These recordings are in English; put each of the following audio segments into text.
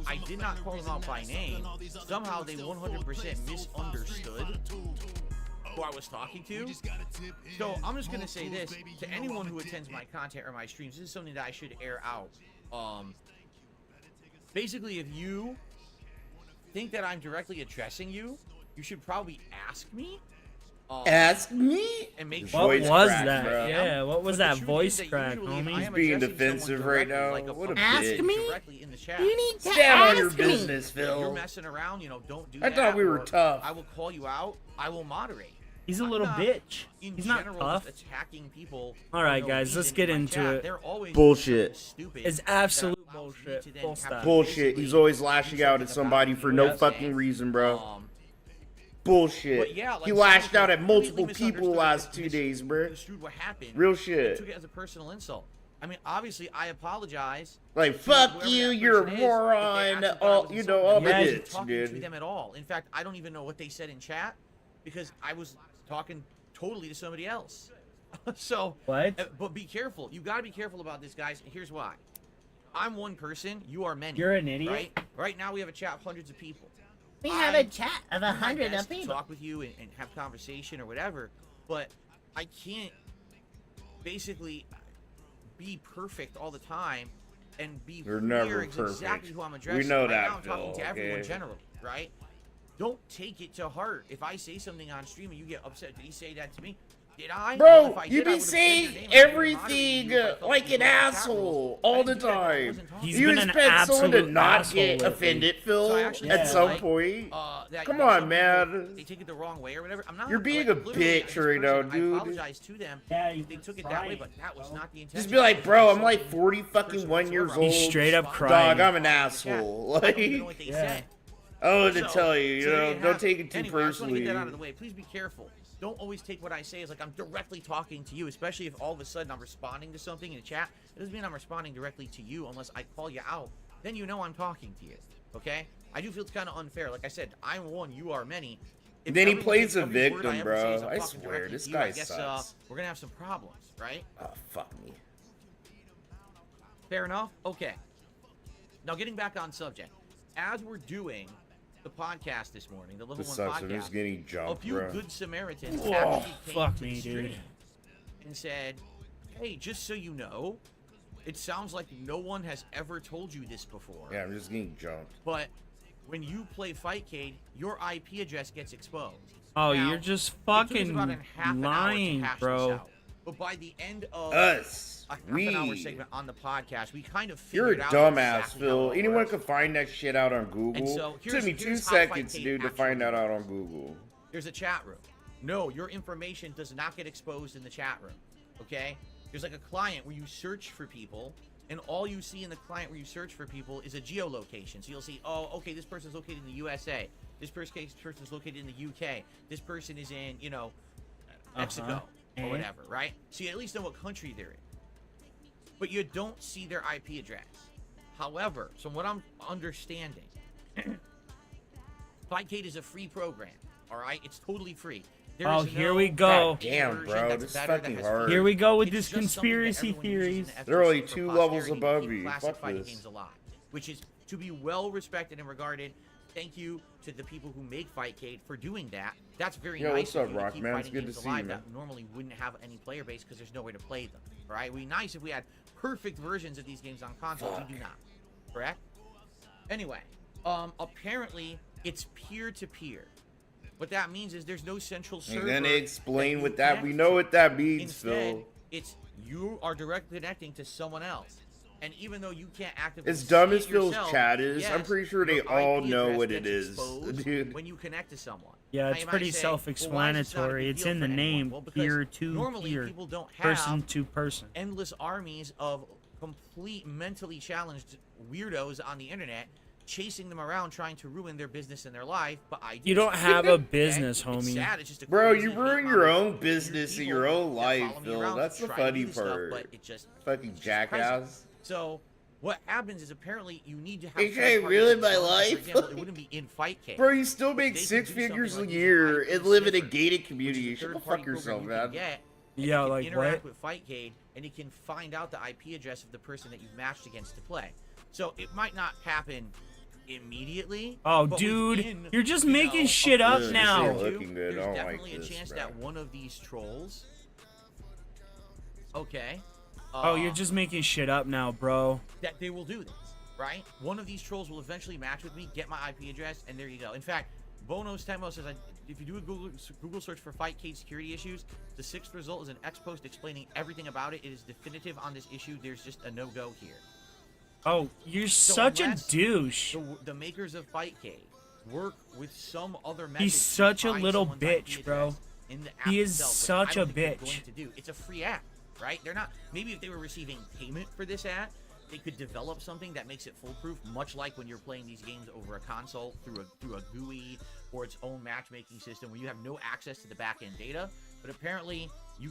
I did not call them out by name. Somehow they 100% misunderstood who I was talking to. So I'm just going to say this to anyone who attends my content or my streams. This is something that I should air out. Basically, if you think that I'm directly addressing you, you should probably ask me. Ask me? And make What sure was crack, that? bro. Yeah, what was that voice crack, homie? He's being defensive right now. What a Ask me? in the chat. You need to Stand on ask your me. business, You're Phil. messing around, don't do I that. thought we were or tough. I will call you out. I will moderate. He's a I'm little not, bitch. in He's not general, tough. just attacking people. All right, for no guys, let's reason get in my into chat. it. They're always Bullshit. stupid It's that absolute allows me bullshit. to then Full have stop. to Bullshit. He's always lashing out at somebody for no fucking reason, bro. Bullshit. But yeah, He like, lashed out at completely multiple people misunderstood last what 2 days, bro. Misconstrued what happened. Real Took shit. it as a personal insult. I mean, obviously, I apologize. Like, to fuck whoever you, that you're a person is, if they moron. actually thought I All was you know, all insulting them. Yeah, the I wasn't hits, talking to dude. them at all. In fact, I don't even know what they said in chat because I was talking totally to somebody else. So, What? But be careful. You got to be careful about this, guys. Here's why. I'm one person. You are many. You're an idiot. Right? Right now, we have a chat of hundreds of people. We have a chat of do my 100 best of to people. talk with you and have conversation or whatever, but I can't basically be perfect all the time and be You're clear never exactly perfect. who I'm addressing. We know right that, now I'm talking Phil, to everyone okay? generally, right? Don't take it to heart. If I say something on stream and you get upset, did he say that to me? Did I? Well, Bro, if I you did, I be would've said saying your name. I would've moderated everything you if I felt like you an broke the chat asshole rules. all I the didn't do that. I time. wasn't talking He's You been an expect someone to absolute not asshole get lately. offended, Phil, So I actually at feel some like, point? that Come some on, people, man. They take it the wrong way or whatever. I'm not. You're being like, a literally, bitch this right now, person, dude. I apologize to them. Yeah, They took it that way, but that was not the intention. Just be like, bro, I'm like 40 fucking 1 years old. He's straight up crying. Dog, I'm an asshole. I don't even know Like, what they Yeah. said. I don't know what to So- tell you, so there know, have don't it. take it too Anyway, I just want to personally. get that out of the way. Please be careful. Don't always take what I say as like I'm directly talking to you, especially if all of a sudden I'm responding to something in a chat. It doesn't mean I'm responding directly to you unless I call you out. Then you know I'm talking to you, okay? I do feel it's kind of unfair. Like I said, I'm one, you are many. If Then he everyone plays thinks a every word victim, I ever say is bro. I'm I talking swear, directly this to you, guy I guess, sucks. we're going to have some problems, right? Oh, fuck me. Fair enough? Okay. Now, getting back on subject. As we're doing the podcast this morning, the Level This 1 sucks. I'm podcast, just getting a jumped, few bro. good Samaritans Whoa, actually came fuck to me, the dude. stream and said, hey, just so you know, it sounds like no one has ever told you this before, Yeah, I'm just getting jumped. but when you play Fightcade, your IP address gets exposed. Oh, Now, you're just it took us fucking about a half an hour to lying, hash this bro. out. But by the end of Us. a half an hour We. segment on the podcast, we kind of You're a figured out dumbass, exactly how Phil. it all Anyone works. could find that shit out on Google. And so, Took me 2 here's how seconds, Fightcade dude, to actually find that works. out on Google. There's a chat room. No, your information does not get exposed in the chat room. Okay? There's like a client where you search for people, and all you see in the client where you search for people is a geolocation. So you'll see, oh, okay, this person's located in the USA. This person's located in the UK. This person is in, Mexico or whatever, right? So you at least know what country they're in. But you don't see their IP address. However, from what I'm understanding, Fightcade is a free program. All right, it's totally free. There Oh, is here no we go. God damn, version bro, that's this better, that fucking has hard. Here we go with It's this just something that conspiracy everyone uses theories. in the They're only FTC for 2 levels posterity to above keep me. classic Fuck fighting this. games alive, which is to be well respected and regarded. Thank you to the people who make Fightcade for doing that. That's very Yo, nice. what's of up, you to Rock, keep man? It's fighting good to games see you, alive man. that normally wouldn't have any player base because there's no way to play them. All right, it would be nice if we had perfect versions of these games on console. We do not. Correct? Anyway, apparently it's peer-to-peer. What that means is there's no central server. And then they explain you what that. We connect know to. what that means, Instead, Phil. it's you are directly connecting to someone else. And even though you can't actively As dumb see as it Phil's yourself, chat is, I'm yes, pretty sure they your all IP know address what it gets is, exposed dude. when you connect to someone. Yeah, Now, it's you might pretty say, well, why is this not a big self-explanatory. deal It's for in the anyone? name, Well, because peer to normally peer, people don't have person to person. endless armies of complete mentally challenged weirdos on the internet chasing them around trying to ruin their business and their life, but I do. You don't have a Okay? business, It's homie. sad, it's just a Bro, crazy you hate ruin mob your of own weird business and people your own that life, follow me Phil. around That's to the try to funny do stuff, part. but it just Fucking it's just present. jackass. So what happens is apparently you need to have. Hey, third Jay, party really, my control. For life? example, it wouldn't be in Fightcade. Bro, you still They make can 6 do figures something a like using year IP and live in a sniffers, gated which is community. a Shut the third-party fuck yourself, program you can man. get, and Yeah, you can like interact what? with Fightcade, and it can find out the IP address of the person that you've matched against to play. So it might not happen immediately. Oh, but dude, within, you're just you making know, shit a up few now. days or two, Looking good. I there's don't definitely like a this, chance bro. that one of these trolls. Okay. Oh, you're just making shit up now, bro. That they will do this, right? One of these trolls will eventually match with me, get my IP address, and there you go. In fact, Bonos Temo says, if you do a Google search for Fightcade security issues, the 6th result is an X post explaining everything about it. It is definitive on this issue. There's just a no-go here. Oh, you're So such a unless douche. The makers of Fightcade work with some other method. He's to such a find little someone's bitch, IP bro. address in the app He is itself, which such I a don't think they're bitch. going to do. It's a free app, right? They're not. Maybe if they were receiving payment for this app, they could develop something that makes it foolproof, much like when you're playing these games over a console through a GUI or its own matchmaking system where you have no access to the back-end data. But apparently you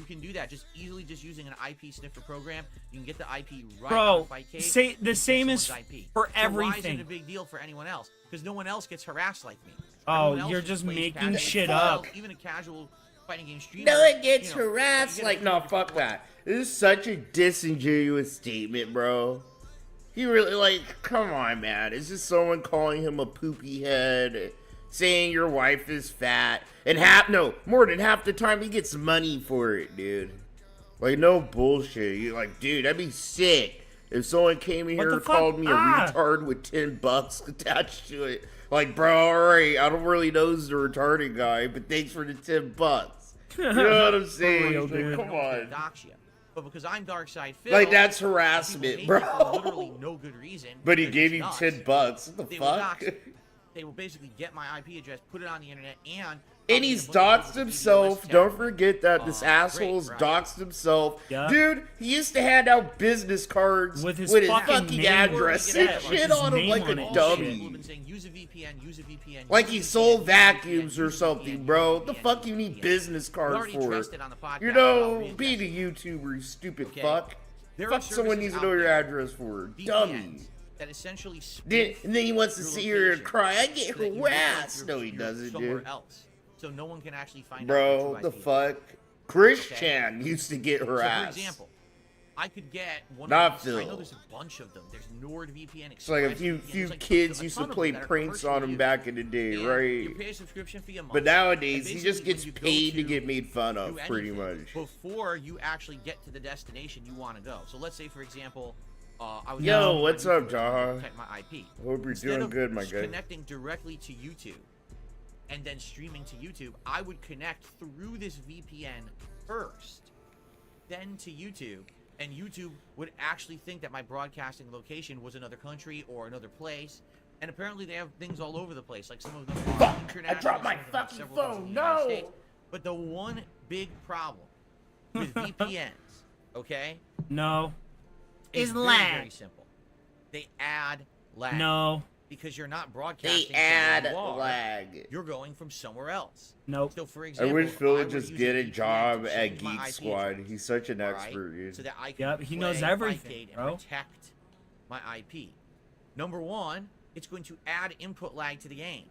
can do that just easily, just using an IP sniffer program. You can get the IP right Bro, on Fightcade. say the same as someone's IP. for So why is everything. it a big deal for anyone else? Because no one else gets harassed like me. Oh, Everyone else you're just plays making casual. shit Well, up. Even a casual fighting game streamer. No one gets you know, harassed. you Like, gotta- no, fuck that. This is such a disingenuous statement, bro. He really, like, come on, man. Is this someone calling him a poopy head, saying your wife is fat, and more than half the time he gets money for it, dude. Like, no bullshit. You're like, dude, that'd be sick if someone came in What here the and fuck? called me a retard with $10 attached to it. Like, bro, alright, I don't really know who's the retarded guy, but thanks for the $10. You know what I'm saying? real, Like, dude. come on. Dox you. But because I'm DarkSydeDrill, Like, that's people harassment, hate me bro. for literally no good reason. But he because gave it's you nuts. $10. What the They will fuck? dox me. They will basically get my IP address, put it on the internet, and And he's doxed himself. Don't forget that this asshole's right? doxed himself. Yeah. Dude, he used to hand out business cards With his fucking fucking name address on it. and With shit his on him name like on a it and People have dummy. been saying, use a VPN, use a VPN. Like use he a sold VPN, vacuums use a or VPN, something, use a bro. VPN, The fuck use a you need VPN. business We cards already for? addressed it on the podcast, You but I'll know, readdress be it. the YouTuber, you stupid Okay. fuck. There are Fuck someone services needs to out know your there, address for. VPNs, Dummy. that essentially Then, split and then he wants to your see her and location cry. I get so that you look like harassed. No, he you're doesn't, somewhere dude. else. So no one can actually find out Bro, your true the IP. fuck? Chris Okay. Chan used to get So for harassed. example, I could get one Not of these. I know Phil. there's a bunch of them. There's NordVPN. It's like a ExpressVPN, few there's like kids a used ton to of play them that are pranks on him commercially back in the day, used. right? You pay a subscription fee a month. But nowadays, and he just basically gets when you go paid to get made fun do of, pretty anything much. before you actually get to the destination you want to go. So let's say, for example, I was Yo, using what's my up, YouTube to Jaha? protect my IP. Hope you're Instead doing of good, my guy. connecting directly to YouTube and then streaming to YouTube, I would connect through this VPN first, then to YouTube, and YouTube would actually think that my broadcasting location was another country or another place. And apparently they have things all over the place, like some of them are Fuck! international. I dropped my some of them have fucking several things phone, in the United no! States. But the one big problem with VPNs, okay, No. is very, lag. very simple. They add lag. No. Because you're not broadcasting. They from where add you are, lag. You're going from somewhere else. Nope. So, for I example, wish if Phil I would were just to get a use a VPN job to at change my Geek IP Squad. address, He's such an right, expert, dude. So that I can Yep, he knows play everything, Fightcade and bro. protect my IP. Number one, it's going to add input lag to the game.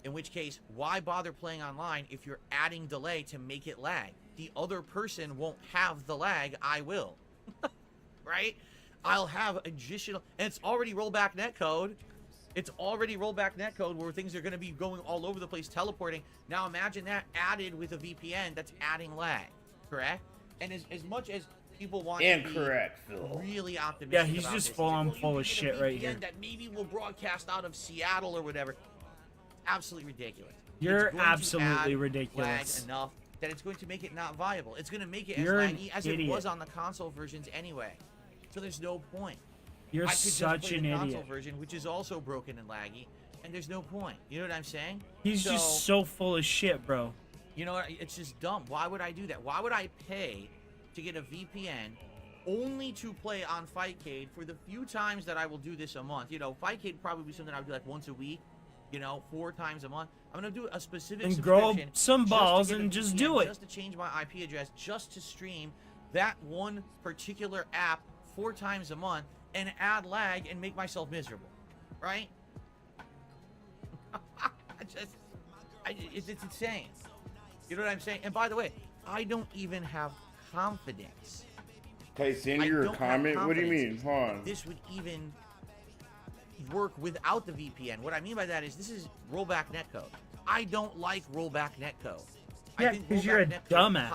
In which case, why bother playing online if you're adding delay to make it lag? The other person won't have the lag, I will. Right? I'll have additional, and it's already rollback netcode. It's already rollback netcode where things are going to be going all over the place, teleporting. Now imagine that added with a VPN that's adding lag, correct? And as much as people want to be Incorrect, Phil. really optimistic Yeah, he's about just this, full on it's like, full well, of you can get shit a right VPN here. that maybe will broadcast out of Seattle or whatever. Absolutely ridiculous. You're It's going to absolutely add ridiculous. lag enough that it's going to make it not viable. It's going to make it You're as an laggy as it idiot. was on the console versions anyway. So there's no point. You're I could such just play an the console idiot. version, which is also broken and laggy, and there's no point. You know what I'm saying? He's just so full of shit, bro. You know what? It's just dumb. Why would I do that? Why would I pay to get a VPN only to play on Fightcade for the few times that I will do this a month? You know, Fightcade probably be something I would do like once a week, you know, 4 times a month. I'm going to do a specific And grow subscription some just to balls get a and just VPN, do it. Just to change my IP address, just to stream that one particular app 4 times a month and add lag and make myself miserable, right? It's insane. You know what I'm saying? And by the way, I don't even have confidence Can I send I you a don't have comment? What do you confidence mean? Hold on. this would even work without the VPN. What I mean by that is this is rollback netcode. I don't like rollback netcode. Yeah, I think 'cause you're a rollback netcode dumbass.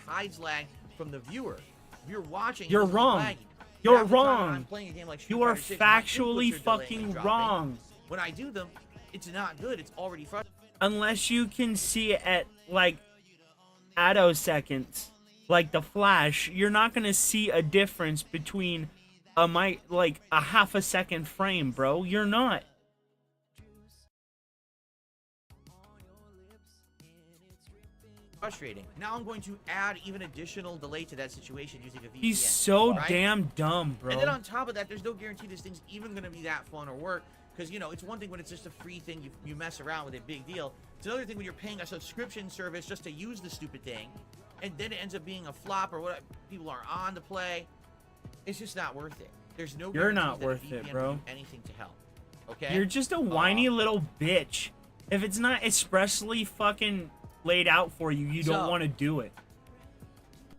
hides lag from the viewer. If you're watching, You're it doesn't look wrong. laggy. You're Half the time when wrong. I'm playing a game like You Street are Fighter 6, my inputs factually are delaying fucking and dropping. wrong. When I do them, it's not good. It's already frustrating. Unless you can see it at like attoseconds, like the Flash, you're not gonna see a difference between like a half a second frame, bro. You're not. Frustrating. Now I'm going to add even additional delay to that situation using a VPN. He's so right? damn dumb, bro. And then on top of that, there's no guarantee this thing's even going to be that fun or work. Because, you know, it's one thing when it's just a free thing, you mess around with it, big deal. It's another thing when you're paying a subscription service just to use the stupid thing. And then it ends up being a flop or what people are on to play. It's just not worth it. There's no You're guarantee not that worth a VPN it, bro. will do anything to help. Okay? You're just a whiny little bitch. If it's not expressly fucking laid out for you, you don't want to do it.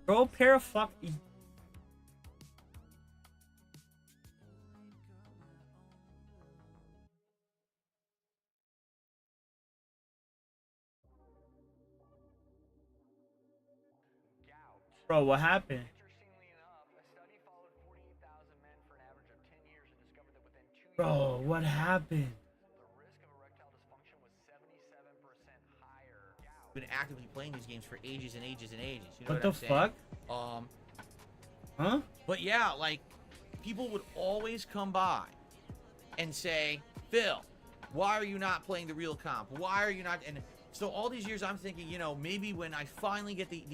Throw a pair of Bro, what happened? Bro, what happened? Been actively playing these games for ages and ages and ages. You know What what the I'm saying? fuck? Huh? But yeah, like, people would always come by and say, Phil, why are you not playing the real comp? Why are you not? And so all these years I'm thinking, you know, maybe when I finally get the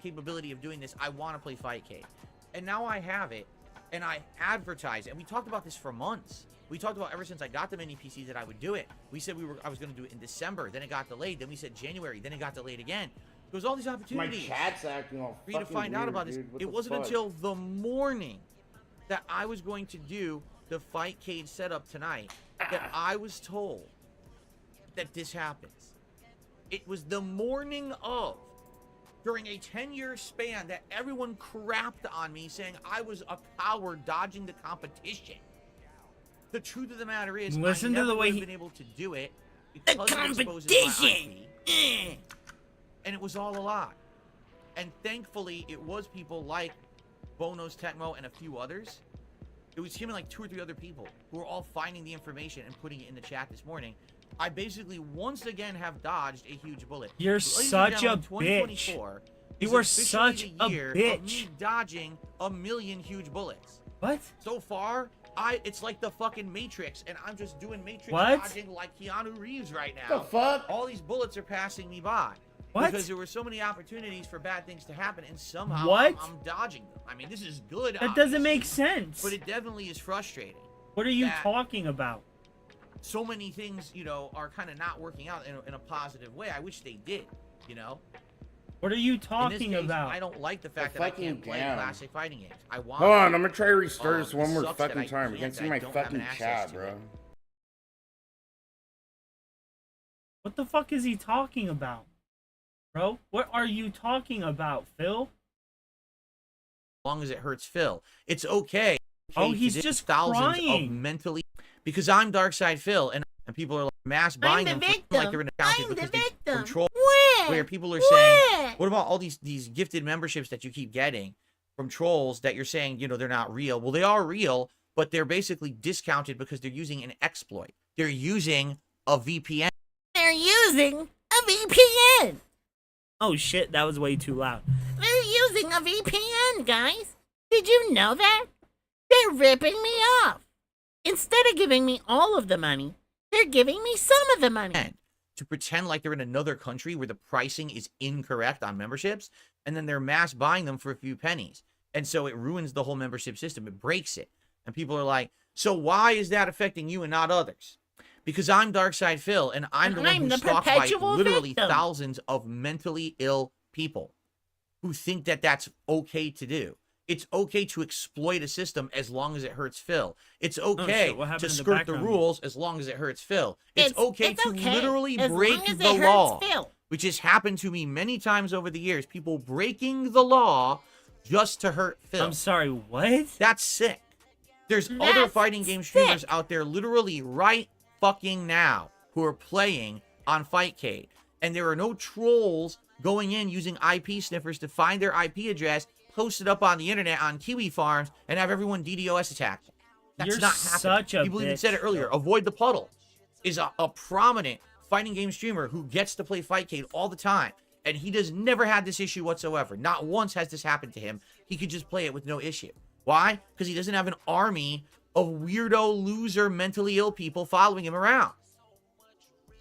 capability of doing this, I want to play Fightcade. And now I have it, and I advertise it. And we talked about this for months. We talked about ever since I got the mini PCs that I would do it. We said I was going to do it in December. Then it got delayed. Then we said January. Then it got delayed again. There was all these My opportunities chat's acting all for you to fucking find out weird, about this. dude. What It the wasn't fuck? until the morning that I was going to do the Fightcade setup tonight that I was told that this happens. It was the morning of, during a 10-year span, that everyone crapped on me saying I was a coward dodging the competition. The truth of the matter is, Listen I to never the way would he... have been able to do it The because it exposes my competition! IP, and it was all a lie. And thankfully, it was people like Bonos, Tecmo, and a few others. It was him and like 2 or 3 other people who were all finding the information and putting it in the chat this morning. I basically once again have dodged a huge bullet. You're Ladies and such a gentlemen, bitch. 2024 You is were officially such the a year of bitch. me dodging 1,000,000 huge bullets. What? So far, it's like the fucking Matrix, and I'm just doing Matrix What? dodging like Keanu Reeves right now. The fuck? All these bullets are passing me by. What? Because there were so many opportunities for bad things to happen, and somehow What? I'm dodging them. I mean, this is good, That doesn't make obviously, sense. but it definitely is frustrating. What are you that- talking about? So many things, you know, are kind of not working out in a positive way. I wish they did, you know? What are you In this talking case, about? I don't like the fact The that I fucking can't play damn. classic fighting games. I want Hold on, to. I'm gonna try to restart this It one more sucks that fucking I time. You can't, can't see that I my don't have fucking access chat, to bro. it. What the fuck is he talking about? Bro, what are you talking about, Phil? As long as it hurts Phil. It's okay. Oh, to he's dis just thousands crying. of mentally, because I'm Darkside Phil, and people are like mass buying the them for- victim. like they're in accounted I'm the because they victim. control Where? where people are saying, Where? what about all these gifted memberships that you keep getting from trolls that you're saying, you know, they're not real? Well, they are real, but they're basically discounted because they're using an exploit. They're using a VPN. They're using a VPN. Oh shit, that was way too loud. They're using a VPN, guys. Did you know that? They're ripping me off. Instead of giving me all of the money, they're giving me some of the money. To pretend like they're in another country where the pricing is incorrect on memberships, and then they're mass buying them for a few pennies. And so it ruins the whole membership system. It breaks it. And people are like, so why is that affecting you and not others? Because I'm Darkside Phil, and I'm the one I'm who's the stalked by perpetual literally victim. thousands of mentally ill people who think that that's okay to do. It's okay to exploit a system as long as it hurts Phil. It's okay shit, what happened to in the skirt the background? rules as long as it hurts Phil. It's okay it's to okay, literally as break long as the it hurts law, Phil. which has happened to me many times over the years. People breaking the law just to hurt Phil. I'm sorry, what? That's sick. There's other That's fighting game streamers out there literally right fucking now who are playing on Fightcade. And there are no trolls going in using IP sniffers to find their IP address, post it up on the internet on Kiwi farms, and have everyone DDoS attack them. That's You're not happening. such a People even bitch, said it earlier. Avoid the Puddle is a prominent fighting game streamer who gets to play Fightcade all the time. And he does never had this issue whatsoever. Not once has this happened to him. He could just play it with no issue. Why? Because he doesn't have an army of weirdo, loser, mentally ill people following him around.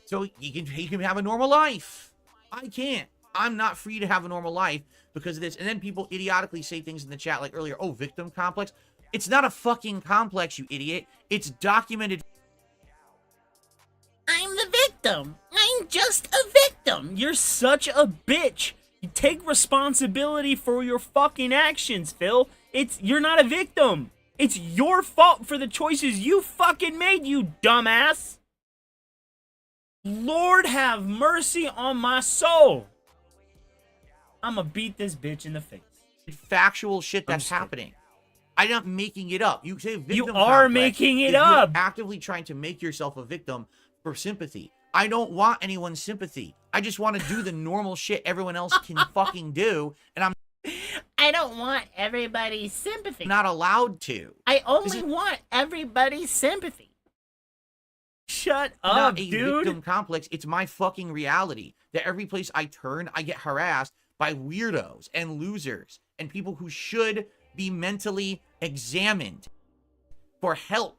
So he can have a normal life. I can't. I'm not free to have a normal life because of this. And then people idiotically say things in the chat like earlier, oh, victim complex. It's not a fucking complex, you idiot. It's documented. I'm the victim. I'm just a victim. You're such a bitch. You take responsibility for your fucking actions, Phil. You're not a victim. It's your fault for the choices you fucking made, you dumbass. Lord have mercy on my soul. I'ma beat this bitch in the face. Factual shit that's happening. I'm not making it up. You say victim You are complex making it if you're up. actively trying to make yourself a victim for sympathy. I don't want anyone's sympathy. I just want to do the normal shit everyone else can fucking do, and I'm I don't want everybody's sympathy. not allowed to. I only want everybody's sympathy. Shut up, Not a dude. victim complex. It's my fucking reality that every place I turn, I get harassed by weirdos and losers and people who should be mentally examined for help.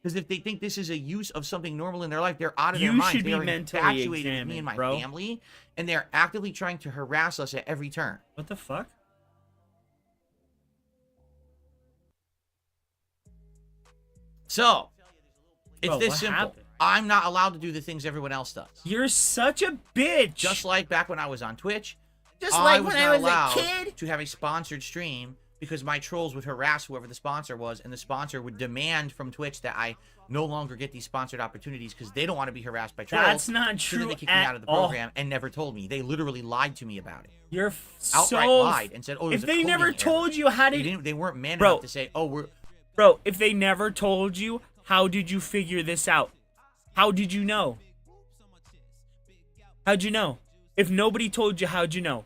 Because if they think this is a use of something normal in their life, they're out of their You minds. should They be are mentally infatuated with me and examined, my bro. family, and they're actively trying to harass us at every turn. What the fuck? So, it's Bro, this what simple. happened? I'm not allowed to do the things everyone else does. You're such a bitch. Just like back when I was on Twitch, Just like when not I was allowed a kid. to have a sponsored stream because my trolls would harass whoever the sponsor was, and the sponsor would demand from Twitch that I no longer get these sponsored opportunities because they don't want to be harassed by trolls. That's not So then true they kicked me at out of the all. program and never told me. They literally lied to me about it. You're Outright so. lied and said, "Oh, If there's a they coding never error." told you how They did, they weren't man Bro. enough to say, "Oh, we're." bro, if they never told you, how did you figure this out? How did you know? How'd you know? If nobody told you, how'd you know?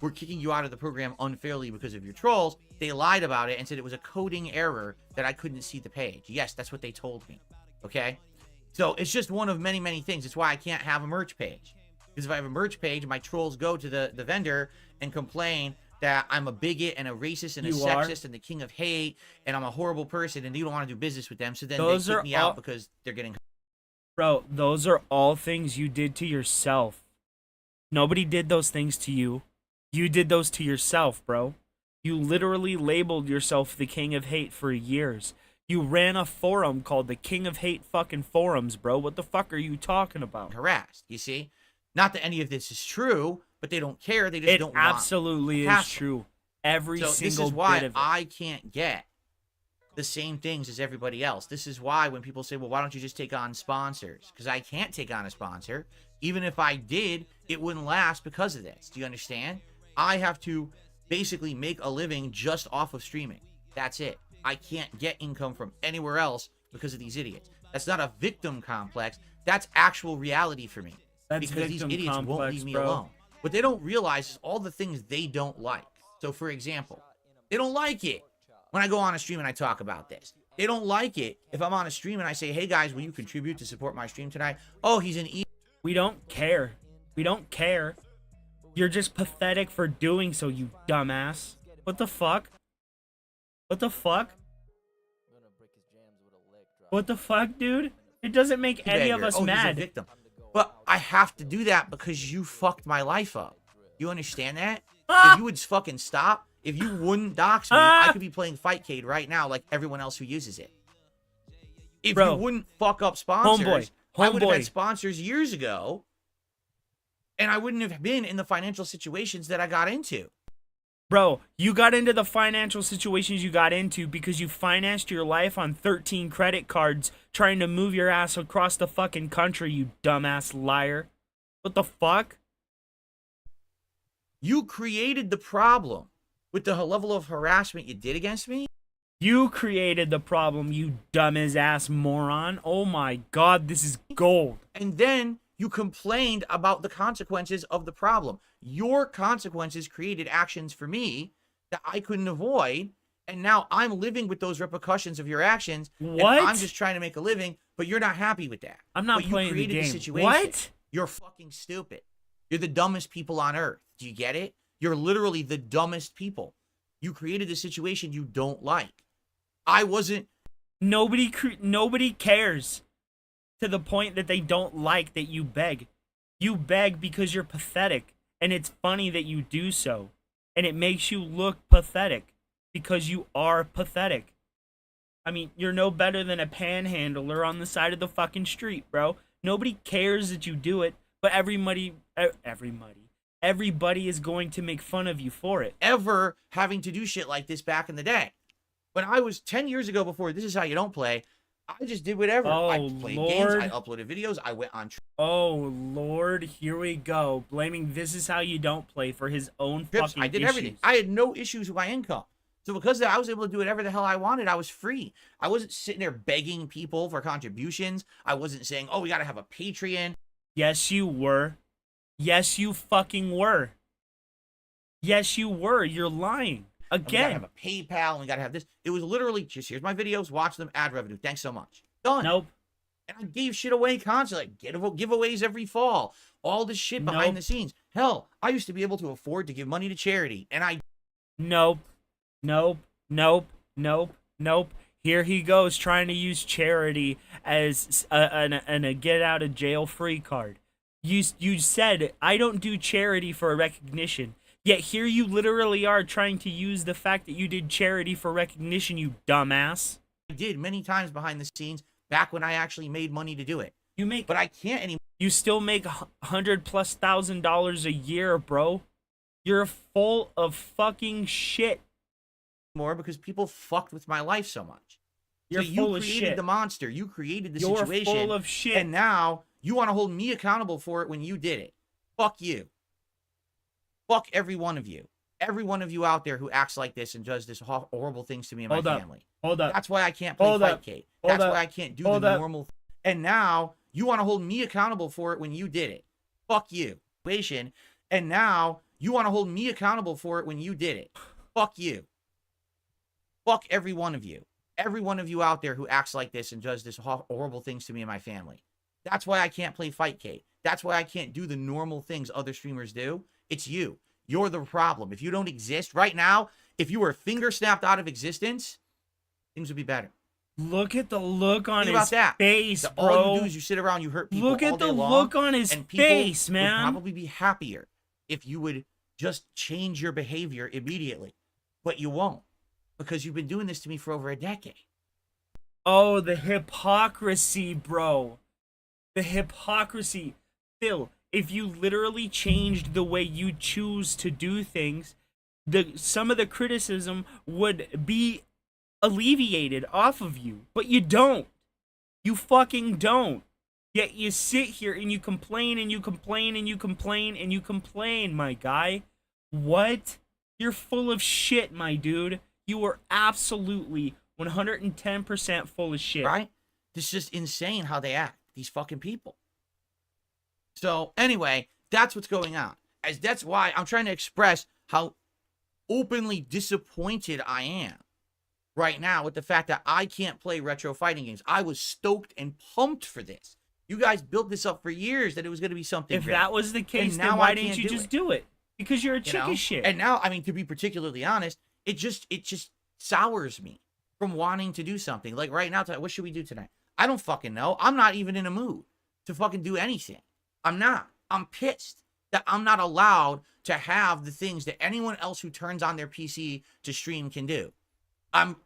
We're kicking you out of the program unfairly because of your trolls. They lied about it and said it was a coding error that I couldn't see the page. Yes, that's what they told me. Okay? So it's just one of many, many things. It's why I can't have a merch page. Because if I have a merch page, my trolls go to the vendor and complain that I'm a bigot and a racist and a You are. sexist and the king of hate and I'm a horrible person and you don't want to do business with them. So then Those they are kick me all- out because they're getting... Bro, those are all things you did to yourself. Nobody did those things to you. You did those to yourself, bro. You literally labeled yourself the king of hate for years. You ran a forum called the King of Hate fucking forums, bro. What the fuck are you talking about? harassed, you see? Not that any of this is true, but they don't care. They just It don't want... absolutely is hassle. true. Every So single this is bit why of it. I can't get the same things as everybody else. This is why when people say, well, why don't you just take on sponsors? Because I can't take on a sponsor. Even if I did, it wouldn't last because of this. Do you understand? I have to basically make a living just off of streaming. That's it. I can't get income from anywhere else because of these idiots. That's not a victim complex. That's actual reality for me. That's because these victim idiots won't complex, leave me bro. alone. What they don't realize is all the things they don't like. So, for example, they don't like it when I go on a stream and I talk about this. They don't like it if I'm on a stream and I say, hey, guys, will you contribute to support my stream tonight? Oh, he's an We don't care. We don't care. You're just pathetic for doing so, you dumbass. What the fuck? What the fuck? What the fuck, dude? It doesn't make any of us He's a mad. victim. But I have to do that because you fucked my life up. You understand that? If you would fucking stop, if you wouldn't dox me, I could be playing Fightcade right now like everyone else who uses it. If Bro. you wouldn't fuck up sponsors, I would have Homeboy. had sponsors years ago, and I wouldn't have been in the financial situations that I got into. Bro, you got into the financial situations you got into because you financed your life on 13 credit cards trying to move your ass across the fucking country, you dumbass liar. What the fuck? You created the problem with the level of harassment you did against me. You created the problem, you dumb as ass moron. Oh my god, this is gold. And then you complained about the consequences of the problem. Your consequences created actions for me that I couldn't avoid. And now I'm living with those repercussions of your actions. What? And I'm just trying to make a living, but you're not happy with that. I'm not but playing you created the game. situation. What? You're fucking stupid. You're the dumbest people on earth. Do you get it? You're literally the dumbest people. You created a situation you don't like. I wasn't. Nobody cares to the point that they don't like that you beg. You beg because you're pathetic, and it's funny that you do so, and it makes you look pathetic because you are pathetic. I mean, you're no better than a panhandler on the side of the fucking street, bro. Nobody cares that you do it, but everybody is going to make fun of you for it. Ever having to do shit like this back in the day. When I was 10 years ago before This Is How You Don't Play, I just did whatever. Oh, I played games, I uploaded videos, I went on Oh, Lord, here we go. Blaming This Is How You Don't Play for his own trips. fucking I did issues. everything. I had no issues with my income. So because of that, I was able to do whatever the hell I wanted. I was free. I wasn't sitting there begging people for contributions. I wasn't saying, oh, we got to have a Patreon. Yes, you were. Yes, you fucking were. Yes, you were. You're lying. And we got to Again. have a PayPal, and we got to have this. It was literally just, here's my videos, watch them, ad revenue. Thanks so much. Done. Nope. And I gave shit away constantly. Like giveaways every fall. All this shit behind Nope. the scenes. Hell, I used to be able to afford to give money to charity. And I Nope. Nope. Nope. Nope. Nope. Here he goes trying to use charity as a get out of jail free card. You said I don't do charity for recognition. Yet here you literally are trying to use the fact that you did charity for recognition, you dumbass. did many times behind the scenes back when I actually made money to do it. But I can't anymore. You still make $100,000+ a year, bro. You're full of fucking shit. Because people fucked with my life so much. You're so full you of created shit. the monster. You created the You're situation. full of shit. And now you want to hold me accountable for it when you did it. Fuck you. Fuck every one of you. Every one of you out there who acts like this and does this horrible things to me and my family. Hold up. That's why I can't play Fight Kate. That's why I can't do the normal. And now you want to hold me accountable for it when you did it. Fuck you. And now you want to hold me accountable for it when you did it. Fuck you. Fuck every one of you. Every one of you out there who acts like this and does this horrible things to me and my family. That's why I can't play Fight Kate. That's why I can't do the normal things other streamers do. It's you. You're the problem. If you don't exist right now, if you were finger snapped out of existence, things would be better. Look at the look on Think his about that. face, bro. All you do is you sit around, you hurt people. Look all at the day long, look on his and people face, man. would probably be happier if you would just change your behavior immediately. But you won't, because you've been doing this to me for over a decade. Oh, the hypocrisy, bro. The hypocrisy. Phil, if you literally changed the way you choose to do things, some of the criticism would be alleviated off of you. But you don't. You fucking don't. Yet you sit here and you complain and you complain and you complain and you complain, my guy. What? You're full of shit, my dude. You are absolutely 110% full of shit. Right? It's just insane how they act, these fucking people. So anyway, that's what's going on. That's why I'm trying to express how openly disappointed I am right now with the fact that I can't play retro fighting games. I was stoked and pumped for this. You guys built this up for years that it was going to be something If great. that was the case, now then why I didn't can't you do just it. do it? Because you're a chick of shit. And now, I mean, to be particularly honest, it just sours me from wanting to do something. Like right now, what should we do tonight? I don't fucking know. I'm not even in a mood to fucking do anything. I'm not. I'm pissed that I'm not allowed to have the things that anyone else who turns on their PC to stream can do. I'm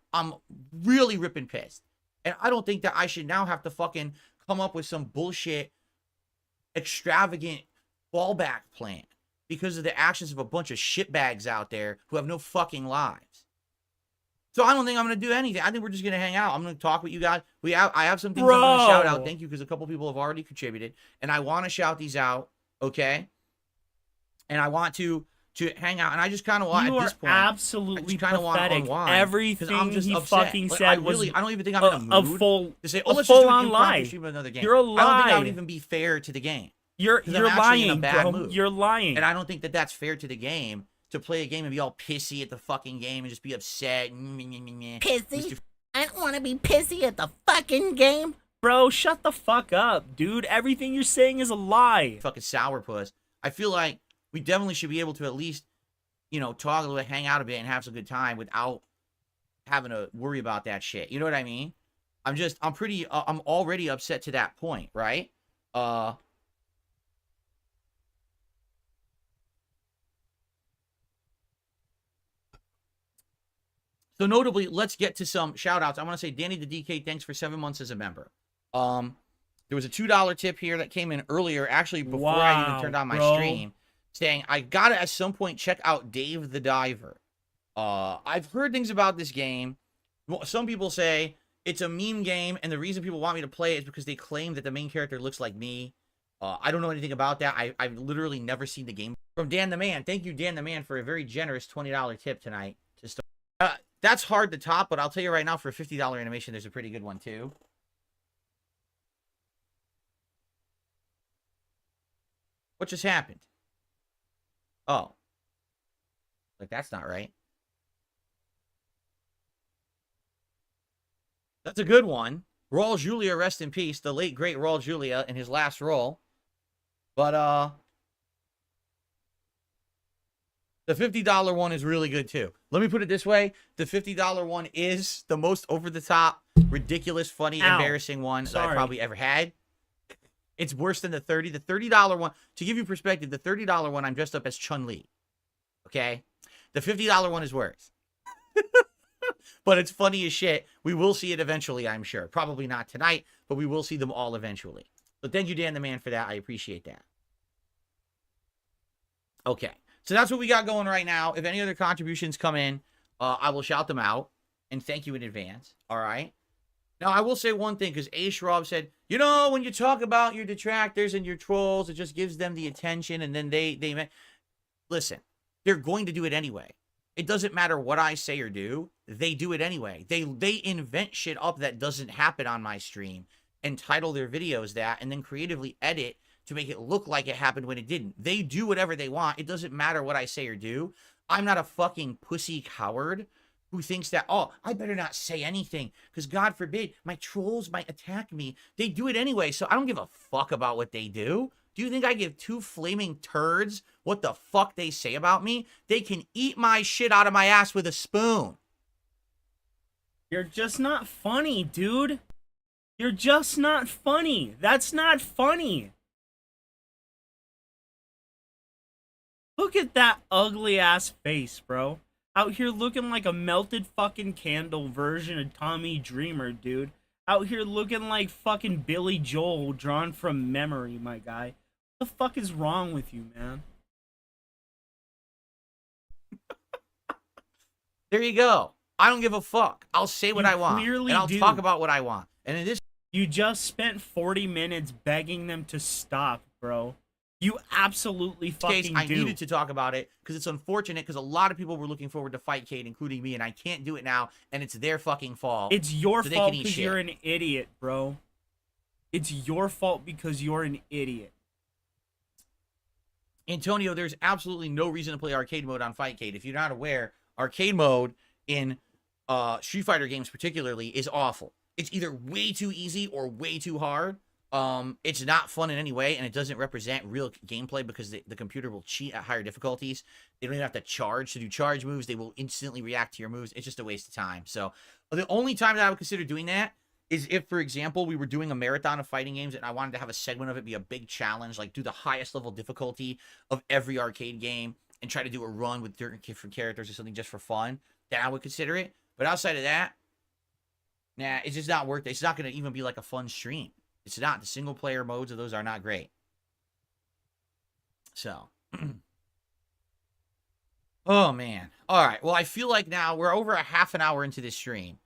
really ripping pissed. And I don't think that I should now have to fucking come up with some bullshit, extravagant fallback plan because of the actions of a bunch of shitbags out there who have no fucking lives. So I don't think I'm going to do anything. I think we're just going to hang out. I'm going to talk with you guys. I have some things I'm going to shout out. Thank you, because a couple people have already contributed. And I want to shout these out, okay? And I want to to hang out, and I just kind of want You at are this point. I absolutely just kind of want to pathetic. unwind. 'Cause Everything I'm just he upset. fucking Like, said was I don't even think I'm in a mood to say, oh, a let's just do an full-on impromptu lie. stream of another game. You're a I don't think that lie. would even be fair to the game. You're 'Cause I'm actually in a lying, bad bro. mood. You're lying. And I don't think that that's fair to the game to play a game and be all pissy at the fucking game and just be upset. Pissy? I don't want to be pissy at the fucking game. Bro, shut the fuck up, dude. Everything you're saying is a lie. Fucking sourpuss. I feel like we definitely should be able to at least, you know, talk a little bit, hang out a bit, and have some good time without having to worry about that shit. You know what I mean? I'm already upset to that point, right? So notably, let's get to some shout outs. I want to say Danny the DK, thanks for 7 months as a member. There was a $2 tip here that came in earlier, actually before I even turned on my stream, saying I gotta at some point check out Dave the Diver. I've heard things about this game. Some people say it's a meme game, and the reason people want me to play it is because they claim that the main character looks like me. I don't know anything about that. I've literally never seen the game. From Dan the Man, thank you, Dan the Man, for a very generous $20 tip tonight to start. That's hard to top, but I'll tell you right now, for a $50 animation, there's a pretty good one, too. What just happened? Oh. Like, that's not right. That's a good one. Raul Julia, rest in peace. The late, great Raul Julia in his last role. But, the $50 one is really good, too. Let me put it this way. The $50 one is the most over-the-top, ridiculous, funny, embarrassing one that I probably ever had. It's worse than the $30. The $30 one, to give you perspective, the $30 one, I'm dressed up as Chun-Li. Okay? The $50 one is worse. But it's funny as shit. We will see it eventually, I'm sure. Probably not tonight, but we will see them all eventually. So thank you, Dan the Man, for that. I appreciate that. Okay. So that's what we got going right now. If any other contributions come in, I will shout them out. And thank you in advance. All right? Now, I will say one thing, because A. Schraub said, you know, when you talk about your detractors and your trolls, it just gives them the attention, and then they listen, they're going to do it anyway. It doesn't matter what I say or do. They do it anyway. They invent shit up that doesn't happen on my stream and title their videos that, and then creatively edit to make it look like it happened when it didn't. They do whatever they want. It doesn't matter what I say or do. I'm not a fucking pussy coward who thinks that, oh, I better not say anything because God forbid my trolls might attack me. They do it anyway, so I don't give a fuck about what they do. Do you think I give two flaming turds what the fuck they say about me? They can eat my shit out of my ass with a spoon. You're just not funny, dude. You're just not funny. That's not funny. Look at that ugly ass face, bro. Out here looking like a melted fucking candle version of Tommy Dreamer, dude. Out here looking like fucking Billy Joel drawn from memory, my guy. What the fuck is wrong with you, man? There you go. I don't give a fuck. I'll say what I want. Clearly and I'll do. talk about what I want. And in this, You just spent 40 minutes begging them to stop, bro. You absolutely fucking case, I do. needed to talk about it because it's unfortunate because a lot of people were looking forward to Fight Kate, including me, and I can't do it now, and it's their fucking fault. It's your so they fault can eat because shit. you're an idiot, bro. It's your fault because you're an idiot. Antonio, there's absolutely no reason to play arcade mode on Fight Kate. If you're not aware, arcade mode in Street Fighter games particularly is awful. It's either way too easy or way too hard. It's not fun in any way, and it doesn't represent real gameplay because the computer will cheat at higher difficulties. They don't even have to charge to do charge moves. They will instantly react to your moves. It's just a waste of time. So the only time that I would consider doing that is if, for example, we were doing a marathon of fighting games and I wanted to have a segment of it be a big challenge, like do the highest level difficulty of every arcade game and try to do a run with different characters or something just for fun, then I would consider it. But outside of that, nah, it's just not worth it. It's not going to even be like a fun stream. It's not. The single player modes of those are not great. So. Oh, man. All right. Well, I feel like now we're over a half an hour into this stream.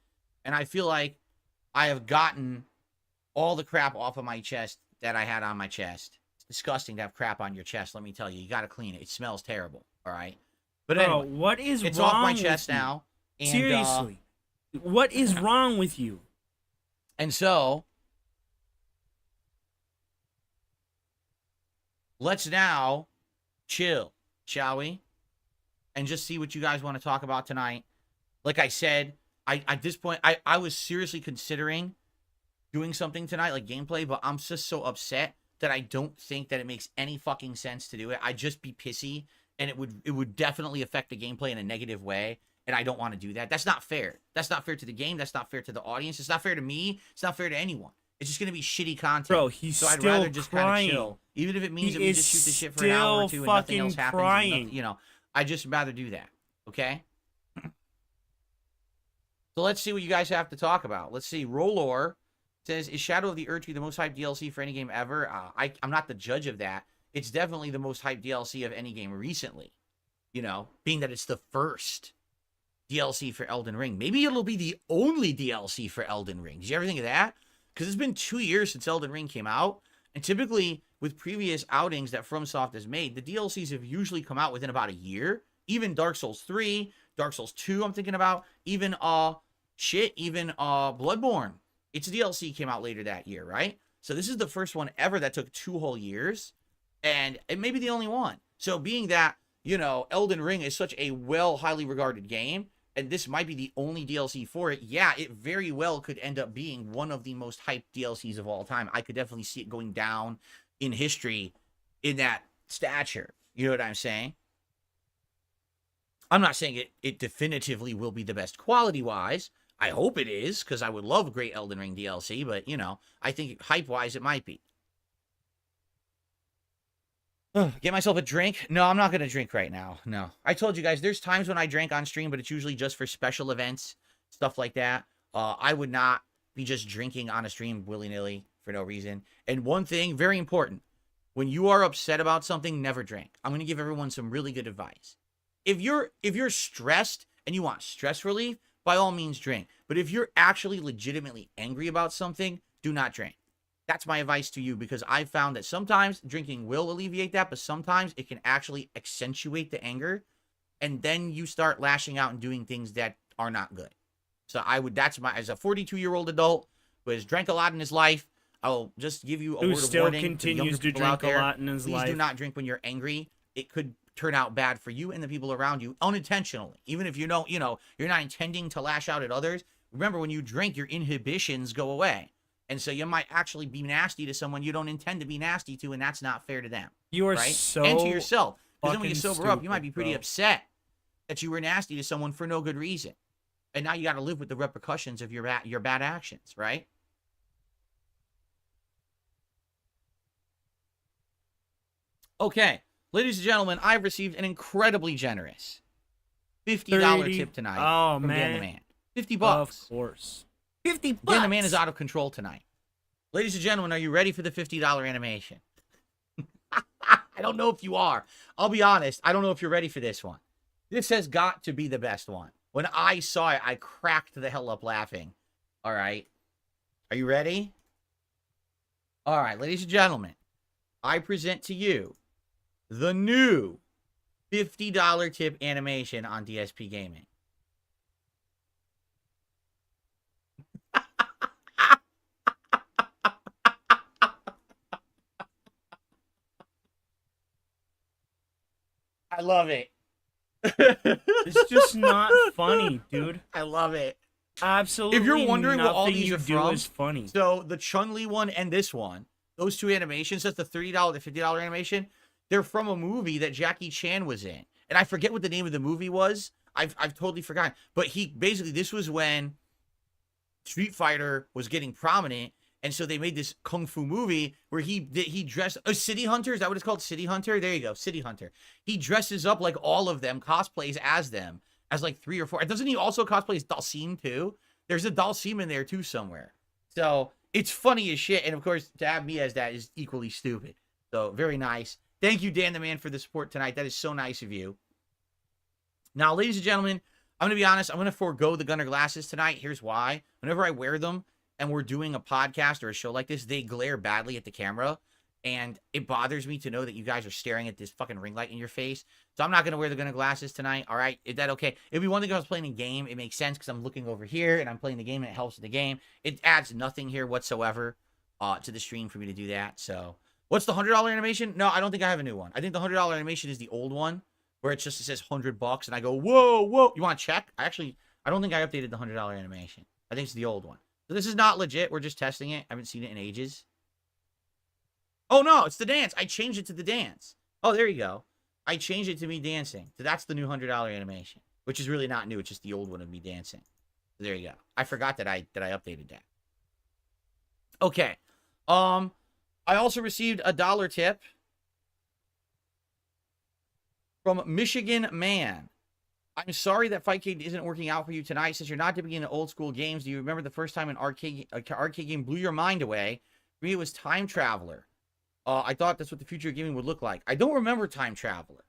And I feel like I have gotten all the crap off of my chest that I had on my chest. disgusting to have crap on your chest. Let me tell you, you got to clean it. It smells terrible. All right. But Bro, anyway, what is it's wrong off my with chest you? now. And, Seriously, what is wrong with you? And so, let's now chill, shall we? And just see what you guys want to talk about tonight. Like I said, at this point, I was seriously considering doing something tonight, like gameplay, but I'm just so upset that I don't think that it makes any fucking sense to do it. I'd just be pissy, and it would definitely affect the gameplay in a negative way, and I don't want to do that. That's not fair. That's not fair to the game. That's not fair to the audience. It's not fair to me. It's not fair to anyone. It's just going to be shitty content. Bro, he's so I'd still rather just kind crying. of chill. Even if it means He that we just shoot the shit for an hour or two and nothing else happens. And crying. nothing, you know, I'd just rather do that. Okay? So let's see what you guys have to talk about. Let's see. Rollor says, is Shadow of the Erdtree the most hyped DLC for any game ever? I'm not the judge of that. It's definitely the most hyped DLC of any game recently. You know, being that it's the first DLC for Elden Ring. Maybe it'll be the only DLC for Elden Ring. Did you ever think of that? Because it's been 2 years since Elden Ring came out. And typically, with previous outings that FromSoft has made, the DLCs have usually come out within about a year. Even Dark Souls 3, Dark Souls 2 I'm thinking about. Even, Bloodborne. Its DLC came out later that year, right? So this is the first one ever that took 2 whole years. And it may be the only one. So being that, you know, Elden Ring is such a highly regarded game, and this might be the only DLC for it, yeah, it very well could end up being one of the most hyped DLCs of all time. I could definitely see it going down in history in that stature. You know what I'm saying? I'm not saying it definitively will be the best quality-wise. I hope it is, because I would love a great Elden Ring DLC, but, you know, I think hype-wise it might be. Get myself a drink? No, I'm not going to drink right now. No. I told you guys, there's times when I drink on stream, but it's usually just for special events, stuff like that. I would not be just drinking on a stream willy-nilly for no reason. And one thing, very important, when you are upset about something, never drink. I'm going to give everyone some really good advice. If you're stressed and you want stress relief, by all means drink. But if you're actually legitimately angry about something, do not drink. That's my advice to you, because I've found that sometimes drinking will alleviate that, but sometimes it can actually accentuate the anger, and then you start lashing out and doing things that are not good. So as a 42-year-old adult who has drank a lot in his life, I'll just give you a word of warning. Continues to drink a lot in his life. Please do not drink when you're angry. It could turn out bad for you and the people around you unintentionally. Even if you know, you're not intending to lash out at others. Remember, when you drink, your inhibitions go away. And so you might actually be nasty to someone you don't intend to be nasty to, and that's not fair to them. You are right? so and to yourself. Because then when you fucking sober up, you might stupid, be pretty bro. upset that you were nasty to someone for no good reason. And now you got to live with the repercussions of your bad actions, right? Okay, ladies and gentlemen, I've received an incredibly generous $50 tip tonight from Dan the Man. $50. Of course. $50. Dan the Man is out of control tonight. Ladies and gentlemen, are you ready for the $50 animation? I don't know if you are. I'll be honest. I don't know if you're ready for this one. This has got to be the best one. When I saw it, I cracked the hell up laughing. All right. Are you ready? All right, ladies and gentlemen, I present to you the new $50 tip animation on DSP Gaming. I love it. It's just not funny, dude. I love it. Absolutely. If you're wondering what all these you are do from, is funny. So the Chun-Li one and this one, those two animations, that's the $30, the $50 animation, they're from a movie that Jackie Chan was in. And I forget what the name of the movie was. I've totally forgotten. But this was when Street Fighter was getting prominent, and so they made this kung fu movie where he dressed City Hunter. Is that what it's called? City Hunter. There you go, City Hunter. He dresses up like all of them, cosplays as them, as like 3 or 4. Doesn't he also cosplay as Dalsim too? There's a Dalsim in there too somewhere. So it's funny as shit, and of course to have me as that is equally stupid. So very nice. Thank you, Dan the Man, for the support tonight. That is so nice of you. Now, ladies and gentlemen, I'm going to be honest. I'm going to forego the Gunner glasses tonight. Here's why. Whenever I wear them and we're doing a podcast or a show like this, they glare badly at the camera. And it bothers me to know that you guys are staring at this fucking ring light in your face. So I'm not going to wear the Gunna glasses tonight. All right. Is that okay? It'd be one thing if I was playing a game. It makes sense because I'm looking over here and I'm playing the game and it helps with the game. It adds nothing here whatsoever to the stream for me to do that. So what's the $100 animation? No, I don't think I have a new one. I think the $100 animation is the old one where it says $100 and I go, whoa, whoa. You want to check? I don't think I updated the $100 animation. I think it's the old one. So this is not legit. We're just testing it. I haven't seen it in ages. Oh, no, it's the dance. I changed it to the dance. Oh, there you go. I changed it to me dancing. So that's the new $100 animation, which is really not new. It's just the old one of me dancing. So there you go. I forgot that I updated that. Okay. I also received a dollar tip from Michigan Man. I'm sorry that Fightcade isn't working out for you tonight. Since you're not dipping into old school games, do you remember the first time an arcade game blew your mind away? For me, it was Time Traveler. I thought that's what the future of gaming would look like. I don't remember Time Traveler.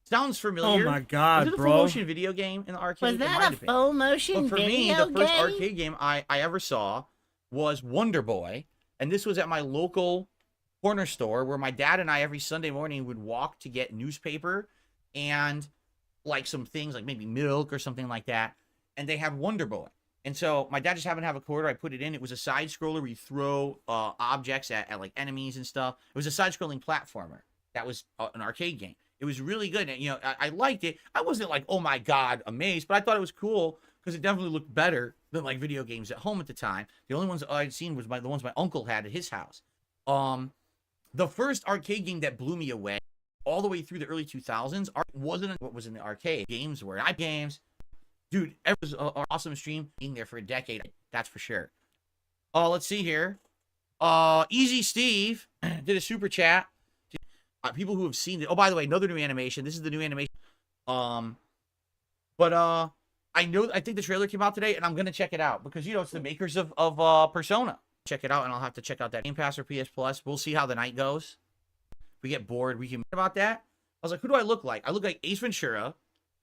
Sounds familiar. Oh my god, was it a bro. full motion video game in the arcade? Was that a full motion But for video me, game? the first arcade game I ever saw was Wonder Boy. And this was at my local corner store where my dad and I every Sunday morning would walk to get newspaper and like some things like maybe milk or something like that. And they had Wonder Boy. And so my dad just happened to have a quarter. I put it in. It was a side scroller where you throw objects at like enemies and stuff. It was a side scrolling platformer. That was an arcade game. It was really good. And, you know, I liked it. I wasn't like, oh my God, amazed, but I thought it was cool because it definitely looked better than like video games at home at the time. The only ones I'd seen was the ones my uncle had at his house. The first arcade game that blew me away all the way through the early 2000s wasn't what was in the arcade. Games were games. Dude, it was an awesome stream. Being there for a decade, that's for sure. Let's see here. Easy Steve did a super chat. People who have seen it. Oh, by the way, another new animation. This is the new animation. I think the trailer came out today, and I'm gonna check it out because you know it's the makers of Persona. Check it out, and I'll have to check out that Game Pass or PS Plus. We'll see how the night goes. If we get bored, we can about that. I was like, who do I look like? I look like Ace Ventura.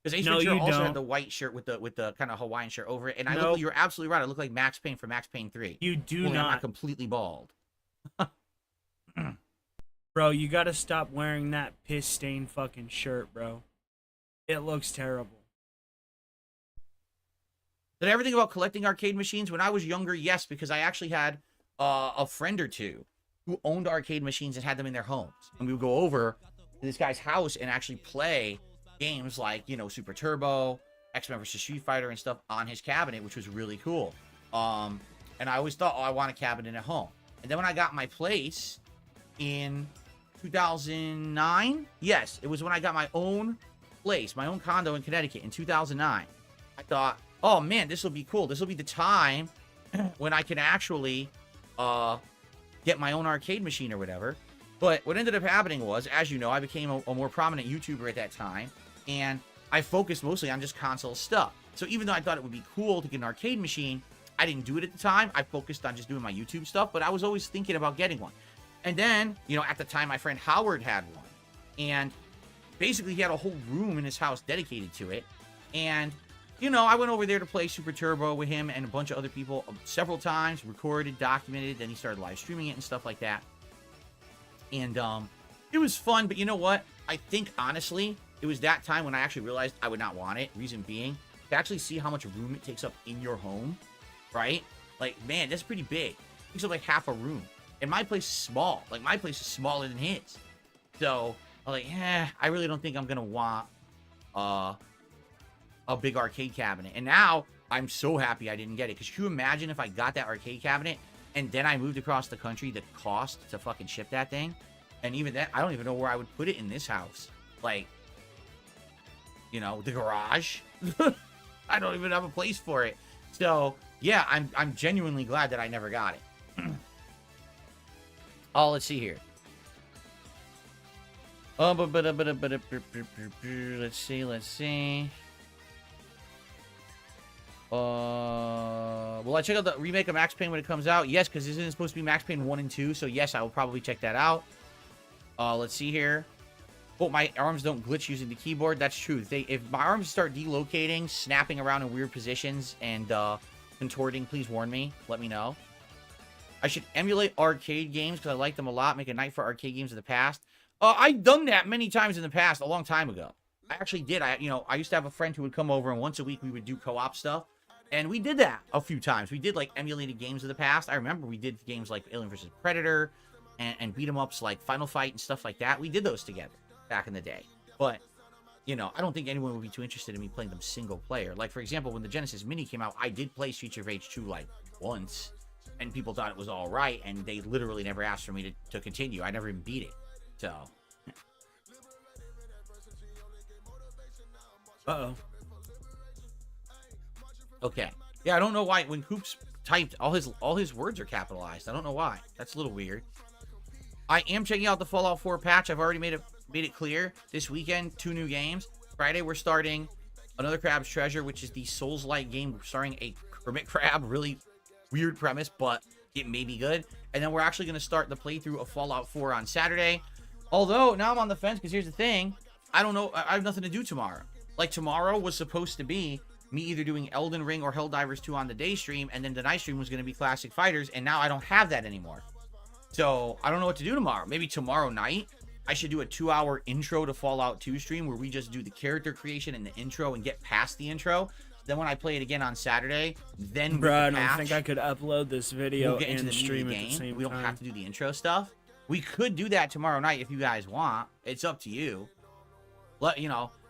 Because Ace Ventura also had the white shirt with the kind of Hawaiian shirt over it. And you're absolutely right. I look like Max Payne from Max Payne 3. You do I'm not. not completely bald. Bro, you gotta stop wearing that piss-stained fucking shirt, bro. It looks terrible. Did I ever think about collecting arcade machines? When I was younger, yes, because I actually had a friend or two who owned arcade machines and had them in their homes. And we would go over to this guy's house and actually play games like, you know, Super Turbo, X-Men vs. Street Fighter and stuff on his cabinet, which was really cool. And I always thought, oh, I want a cabinet at home. And then when I got my place in 2009, yes, it was when I got my own place, my own condo in Connecticut in 2009. I thought, oh man, this will be cool. This will be the time when I can actually get my own arcade machine or whatever. But what ended up happening was, as you know, I became a more prominent YouTuber at that time. And I focused mostly on just console stuff. So even though I thought it would be cool to get an arcade machine, I didn't do it at the time. I focused on just doing my YouTube stuff, but I was always thinking about getting one. And then, you know, at the time, my friend Howard had one. And basically, he had a whole room in his house dedicated to it. And, you know, I went over there to play Super Turbo with him and a bunch of other people several times, recorded, documented, then he started live streaming it and stuff like that. And it was fun, but you know what? I think, honestly, it was that time when I actually realized I would not want it. Reason being, to actually see how much room it takes up in your home, right? Like, man, that's pretty big. It takes up like half a room. And my place is small. Like, my place is smaller than his. So, I'm like, I really don't think I'm going to want a big arcade cabinet. And now, I'm so happy I didn't get it. Because can you imagine if I got that arcade cabinet and then I moved across the country, the cost to fucking ship that thing? And even that, I don't even know where I would put it in this house. Like, you know, the garage. I don't even have a place for it. So, yeah, I'm genuinely glad that I never got it. Oh, let's see here. Oh, let's see. Will I check out the remake of Max Payne when it comes out? Yes, because isn't it supposed to be Max Payne 1 and 2? So, yes, I will probably check that out. Let's see here. Oh, my arms don't glitch using the keyboard. That's true. If my arms start delocating, snapping around in weird positions, and contorting, please warn me. Let me know. I should emulate arcade games because I like them a lot. Make a night for arcade games in the past. I've done that many times in the past, a long time ago. I actually did. I used to have a friend who would come over, and once a week we would do co-op stuff. And we did that a few times. We did, like, emulated games of the past. I remember we did games like Alien vs. Predator and beat-em-ups like Final Fight and stuff like that. We did those together back in the day. But, I don't think anyone would be too interested in me playing them single player. Like, for example, when the Genesis Mini came out, I did play Streets of Rage 2, like, once. And people thought it was all right, and they literally never asked for me to continue. I never even beat it. So... Uh-oh. Okay. Yeah, I don't know why when Coops typed all his words are capitalized. I don't know why. That's a little weird. I am checking out the Fallout 4 patch. I've already made it clear. This weekend, 2 new games. Friday we're starting Another Crab's Treasure, which is the Souls-like game starring a hermit crab. Really weird premise, but it may be good. And then we're actually going to start the playthrough of Fallout 4 on Saturday. Although now I'm on the fence because here's the thing. I don't know. I have nothing to do tomorrow. Like, tomorrow was supposed to be me either doing Elden Ring or Helldivers 2 on the day stream, and then the night stream was going to be Classic Fighters, and now I don't have that anymore. So, I don't know what to do tomorrow. Maybe tomorrow night, I should do a 2-hour intro to Fallout 2 stream where we just do the character creation and the intro and get past the intro. Then when I play it again on Saturday, then Bro, I with the don't patch, think I could upload this video we'll get into and the meat of stream the at the game. same We don't time. have to do the intro stuff. We could do that tomorrow night if you guys want. It's up to you.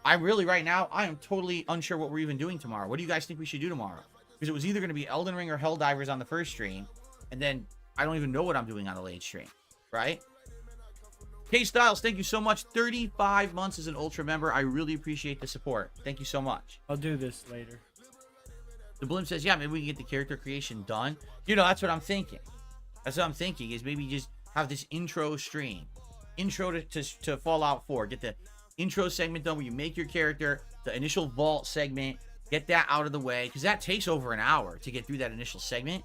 I'm really, right now, I am totally unsure what we're even doing tomorrow. What do you guys think we should do tomorrow? Because it was either going to be Elden Ring or Helldivers on the first stream, and then I don't even know what I'm doing on the late stream, right? K-Styles, thank you so much. 35 months as an Ultra member. I really appreciate the support. Thank you so much. I'll do this later. The Bloom says, yeah, maybe we can get the character creation done. That's what I'm thinking. That's what I'm thinking, is maybe just have this intro stream. Intro to Fallout 4. Get the intro segment done where you make your character, the initial vault segment, get that out of the way, because that takes over an hour to get through that initial segment,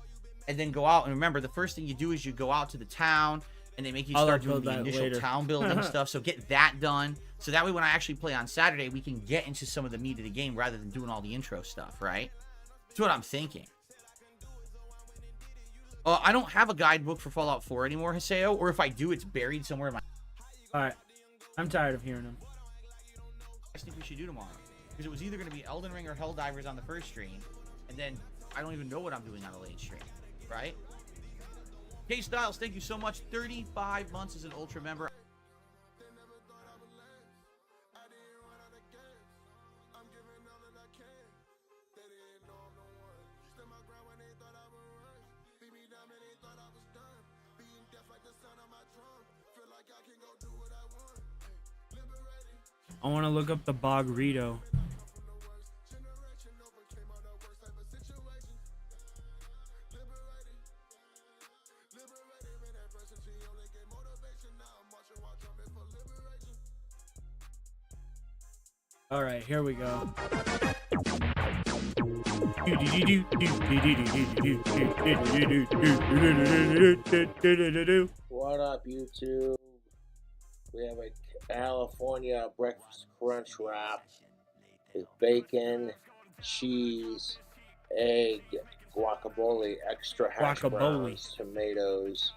and then go out. And remember, the first thing you do is you go out to the town, and they make you start doing the initial town building stuff. So get that done, so that way when I actually play on Saturday, we can get into some of the meat of the game rather than doing all the intro stuff, right? That's what I'm thinking. I don't have a guidebook for Fallout 4 anymore, Haseo, or if I do, it's buried somewhere in my... Alright. I'm tired of hearing him. I think we should do tomorrow, because it was either going to be Elden Ring or Helldivers on the first stream, and then I don't even know what I'm doing on the late stream, right? K-Styles, thank you so much. 35 months as an Ultra member. I want to look up the Bogrito. All right, here we go. What up, YouTube? We have a California breakfast crunch wrap with bacon, cheese, egg, guacamole, extra hash browns, tomatoes,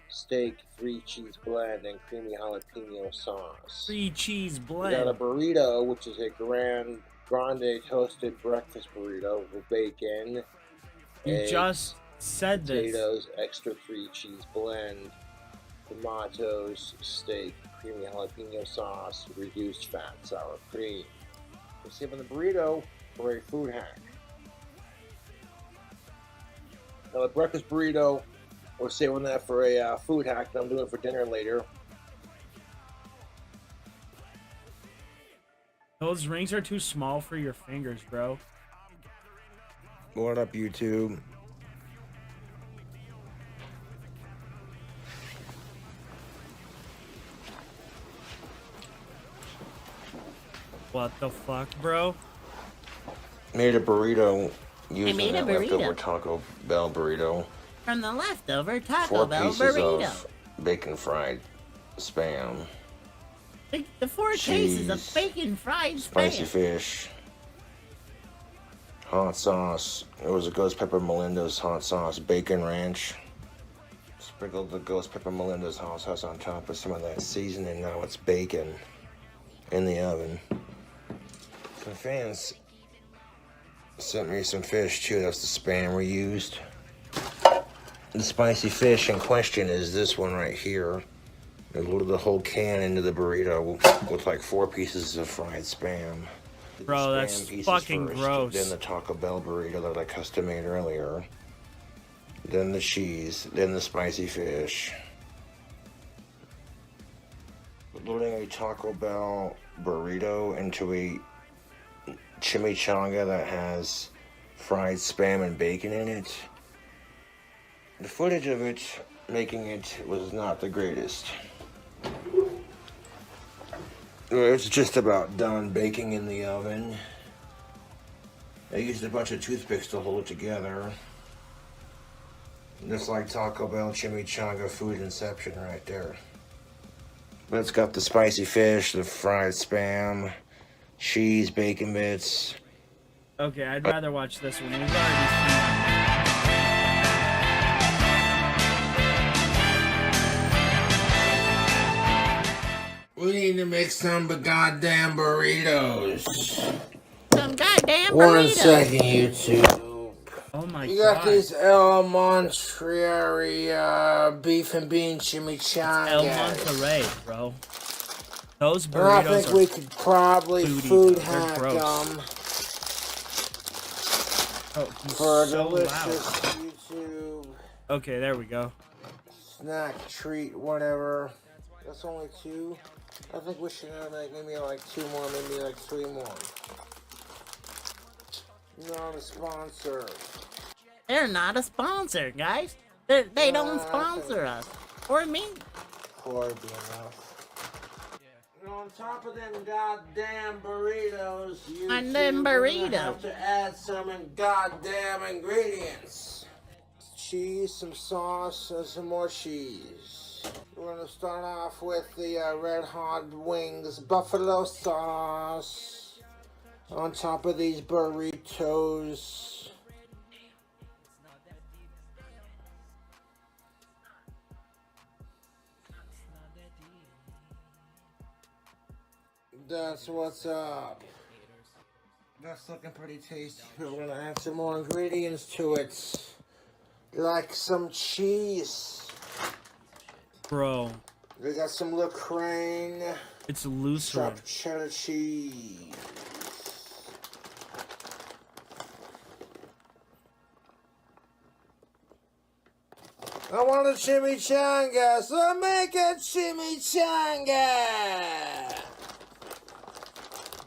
steak, 3 cheese blend, and creamy jalapeno sauce. 3 cheese We got a blend. burrito, which is a grande toasted breakfast burrito with bacon, You eggs, just said this. potatoes, extra 3 cheese blend, tomatoes, steak, creamy jalapeno sauce, reduced fat, sour cream. We're saving the burrito for a food hack. Now the breakfast burrito, we're saving that for a food hack that I'm doing for dinner later. Those rings are too small for your fingers, bro. What up, YouTube? What the fuck, bro? Made a burrito using made a that burrito. leftover Taco Bell burrito. From the leftover Taco 4 Bell pieces burrito. of bacon fried spam, The 4 cases of cheese, bacon fried spicy spam. fish, hot sauce. It was a Ghost Pepper Melinda's hot sauce, bacon ranch, sprinkled the ghost pepper Melinda's hot sauce on top of some of that seasoning. Now it's bacon in the oven. Some fans sent me some fish too. That's the Spam we used. The spicy fish in question is this one right here. I loaded the whole can into the burrito with like 4 pieces of fried Spam. Bro, that's Spam pieces fucking first, gross. Then the Taco Bell burrito that I custom made earlier. Then the cheese. Then the spicy fish. Loading a Taco Bell burrito into a chimichanga that has fried Spam and bacon in it. The footage of it making it was not the greatest. It's just about done baking in the oven. I used a bunch of toothpicks to hold it together. Just like Taco Bell chimichanga food inception right there. But it's got the spicy fish, the fried Spam, cheese, bacon bits. Okay, I'd rather watch this one. We've already seen We need to make some goddamn burritos. Some goddamn One burrito. second, YouTube. Oh my You god. got these El Monterey beef and bean chimichangas. El Monterey, bro. Those And I burritos think are we could probably booty, food they're hack gross. them oh, he's for a so delicious loud. YouTube Okay, there we go. snack treat, whatever. That's only 2. I think we should make maybe like 2 more, maybe like 3 more. Not a sponsor. They're not a sponsor, guys. They don't sponsor us. Or me. Hardly enough. And on top of them goddamn burritos, you On them have burritos. to add some goddamn ingredients. Cheese, some sauce, and some more cheese. We're gonna start off with the Red Hot Wings buffalo sauce on top of these burritos. That's what's up. That's looking pretty tasty. We're gonna add some more ingredients to it. Like some cheese. Bro, We got some Lacraine. it's loose. Chopped cheddar cheese. I want a chimichanga, so make a chimichanga!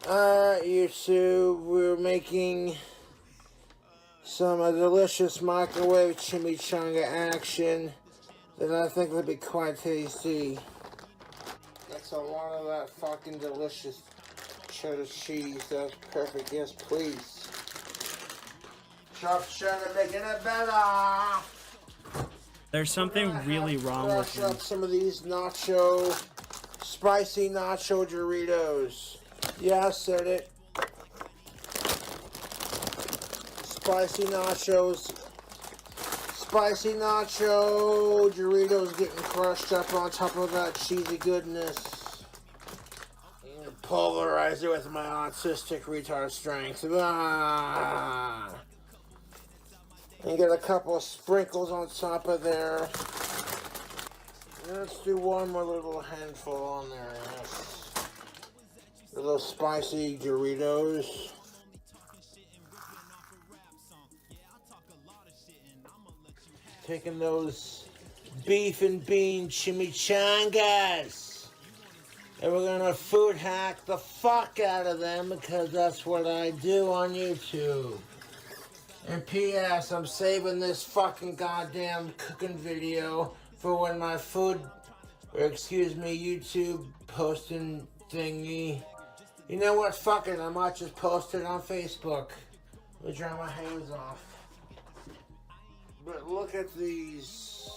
Alright, YouTube, we're making some delicious microwave chimichanga action that I think would be quite tasty. That's a lot of that fucking delicious cheddar cheese. That's perfect. Yes, please. Chopped cheddar, making it better. There's something really wrong with Crush them. up some of these spicy nacho Doritos. Yeah, I said it. Spicy nachos. Spicy nacho Doritos getting crushed up on top of that cheesy goodness. And polarize it with my autistic retard strength. Ah. And get a couple of sprinkles on top of there. Let's do one more little handful on there. Yes. A little spicy Doritos. Taking those beef and bean chimichangas. And we're gonna food hack the fuck out of them because that's what I do on YouTube. And P.S. I'm saving this fucking goddamn cooking video for when my YouTube posting thingy. You know what? Fuck it. I might just post it on Facebook. Let me dry my hands off. But look at these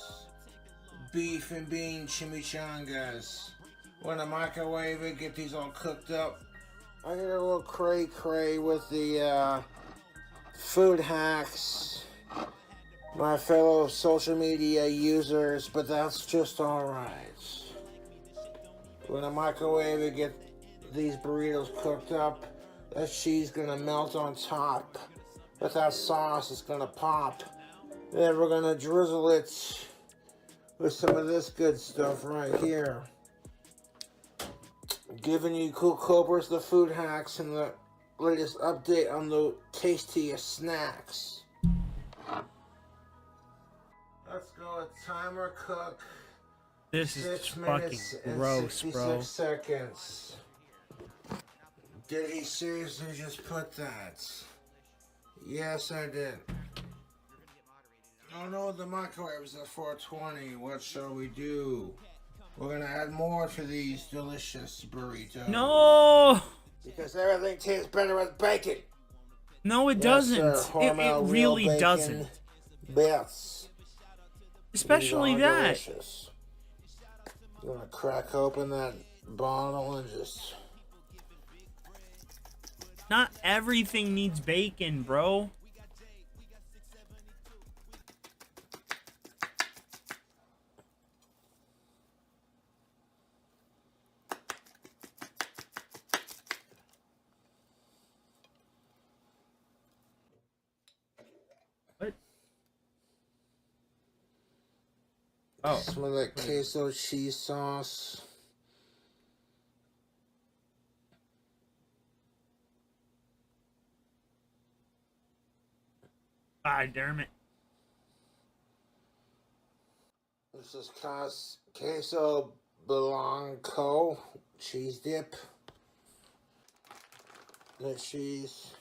beef and bean chimichangas. When I microwave it, get these all cooked up. I get a little cray-cray with the food hacks my fellow social media users, but that's just alright. We're gonna microwave and get these burritos cooked up. That cheese gonna melt on top, but that sauce is gonna pop. Then we're gonna drizzle it with some of this good stuff right here. Giving you cool cobras the food hacks and the latest update on the tastiest snacks. Let's go with timer cook. This is 6 fucking minutes and gross, 66 bro. seconds. Did he seriously just put that? Yes, I did. Oh no, the microwave is at 420. What shall we do? We're gonna add more to these delicious burritos. No, Because everything tastes better with bacon. no, it Yes, doesn't. sir. It Hormel real really bacon doesn't. Bits. Especially These are that. delicious. You wanna crack open that bottle and just... Not everything needs bacon, bro. What? Oh. Some of that queso cheese sauce. Ah, damn it. This is queso blanco cheese dip. The cheese.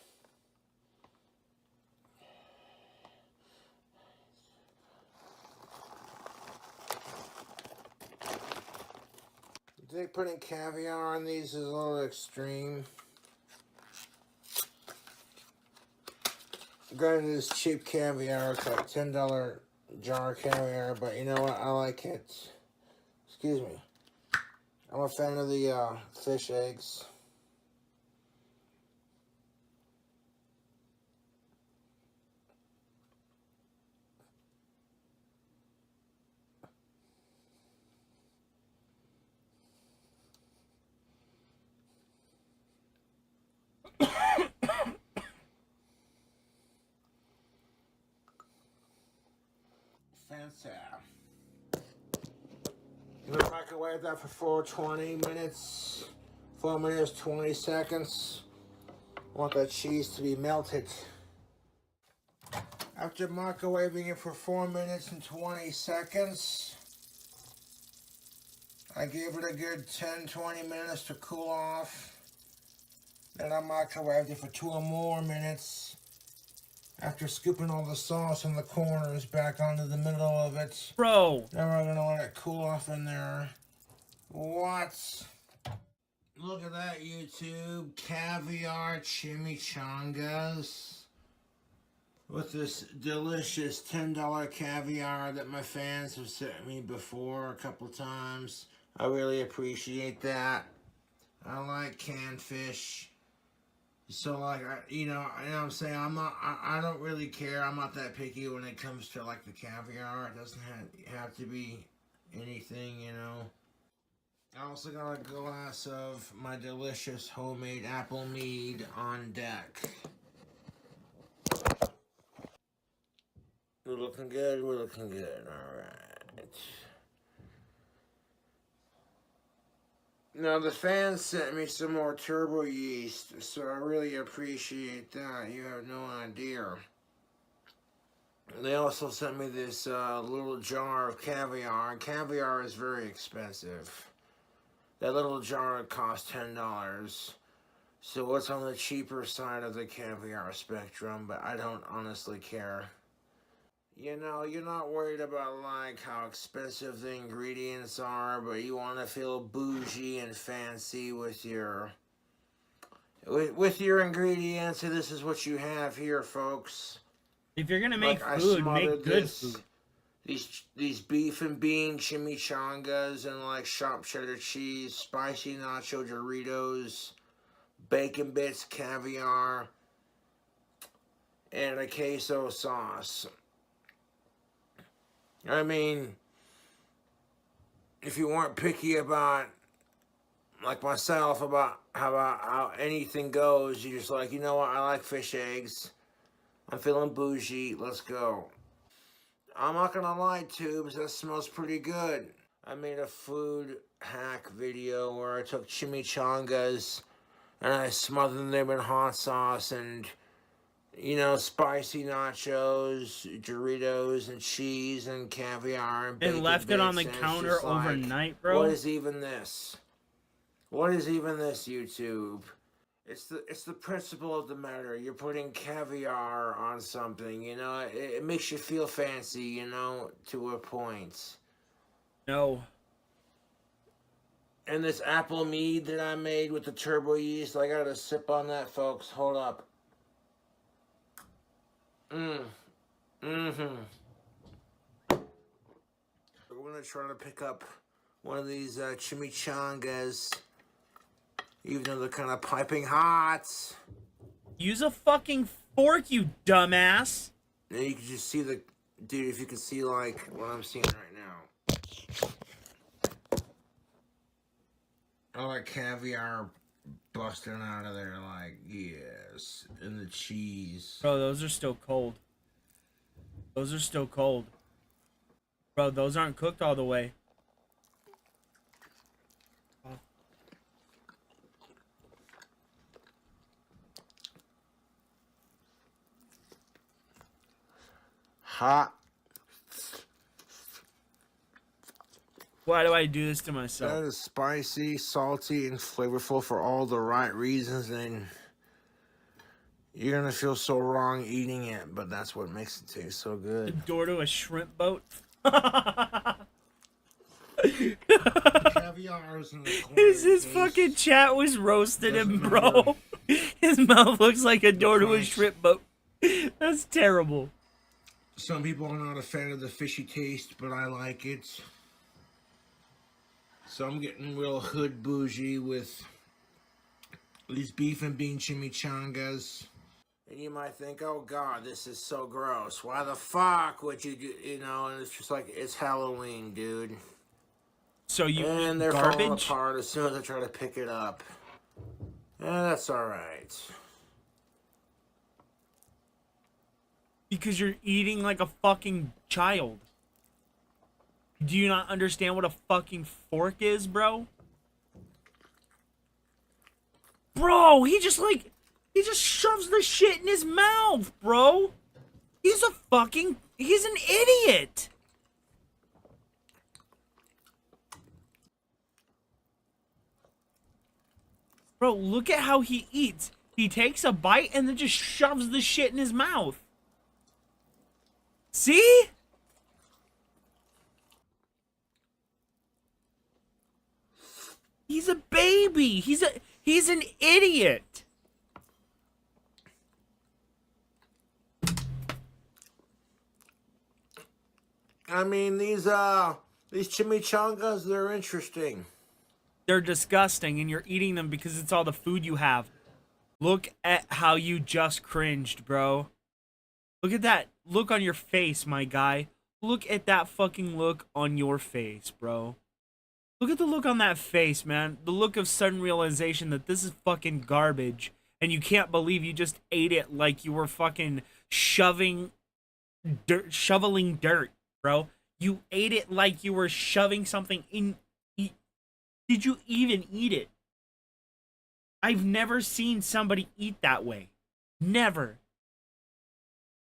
I think putting caviar on these is a little extreme. Granted, it's cheap caviar. It's like $10 jar of caviar, but you know what? I like it. Excuse me. I'm a fan of the fish eggs. Fancy. I'm gonna microwave that for 420 minutes. 4 minutes, 20 seconds. I want that cheese to be melted. After microwaving it for 4 minutes and 20 seconds, I gave it a good 10-20 minutes to cool off. Then I microwaved it for 2 or more minutes. After scooping all the sauce in the corners back onto the middle of it. Bro. Now we're gonna let it cool off in there. What? Look at that, YouTube. Caviar chimichangas. With this delicious $10 caviar that my fans have sent me before a couple times. I really appreciate that. I like canned fish. So like, you know what I'm saying? I don't really care. I'm not that picky when it comes to like the caviar. It doesn't have to be anything, you know. I also got a glass of my delicious homemade apple mead on deck. We're looking good. We're looking good. All right. Now, the fans sent me some more turbo yeast, so I really appreciate that. You have no idea. They also sent me this little jar of caviar, and caviar is very expensive. That little jar cost $10, so it's on the cheaper side of the caviar spectrum, but I don't honestly care. You know, you're not worried about like how expensive the ingredients are, but you want to feel bougie and fancy with your ingredients, and this is what you have here, folks. If you're gonna make Like, food, make good this, food. These beef and bean chimichangas and like sharp cheddar cheese, spicy nacho Doritos, bacon bits, caviar, and a queso sauce. I mean, if you weren't picky about, like myself, about how anything goes, you're just like, you know what, I like fish eggs. I'm feeling bougie, let's go. I'm not gonna lie, Tubes, that smells pretty good. I made a food hack video where I took chimichangas and I smothered them in hot sauce and, you know, spicy nachos, Doritos, and cheese and caviar and bacon left it on the bits, and it's counter just like, overnight, bro. What is even this? What is even this, YouTube? It's the principle of the matter. You're putting caviar on something, you know. It makes you feel fancy, you know, to a point. No. And this apple mead that I made with the turbo yeast, I got a sip on that, folks. Hold up. We're gonna try to pick up one of these chimichangas, even though they're kind of piping hot. Use a fucking fork, you dumbass. And you can just see the, dude, if you can see like what I'm seeing right now. Oh, like caviar busting out of there, like, yes, and the cheese. Bro, those are still cold. Those are still cold. Bro, those aren't cooked all the way. Hot. Why do I do this to That myself? is spicy, salty, and flavorful for all the right reasons, and you're gonna feel so wrong eating it, but that's what makes it taste so good. Door to a shrimp boat? Caviar's in the corner. His fucking chat was roasting him, bro. His mouth looks like a door to a shrimp boat. That's terrible. Some people are not a fan of the fishy taste, but I like it. So I'm getting real hood bougie with these beef and bean chimichangas. And you might think, oh God, this is so gross. Why the fuck would you do, you know, and it's just like, it's Halloween, dude. So you And eat they're falling garbage? apart as soon as I try to pick it up. Yeah, that's alright. Because you're eating like a fucking child. Do you not understand what a fucking fork is, bro? Bro, he just shoves the shit in his mouth, bro. He's an idiot. Bro, look at how he eats. He takes a bite and then just shoves the shit in his mouth. See? He's a baby. He's an idiot. I mean, these chimichangas, they're interesting. They're disgusting and you're eating them because it's all the food you have. Look at how you just cringed, bro. Look at that look on your face, my guy. Look at that fucking look on your face, bro. Look at the look on that face, man. The look of sudden realization that this is fucking garbage. And you can't believe you just ate it like you were fucking shoveling dirt, bro. You ate it like you were shoving something in. Did you even eat it? I've never seen somebody eat that way. Never.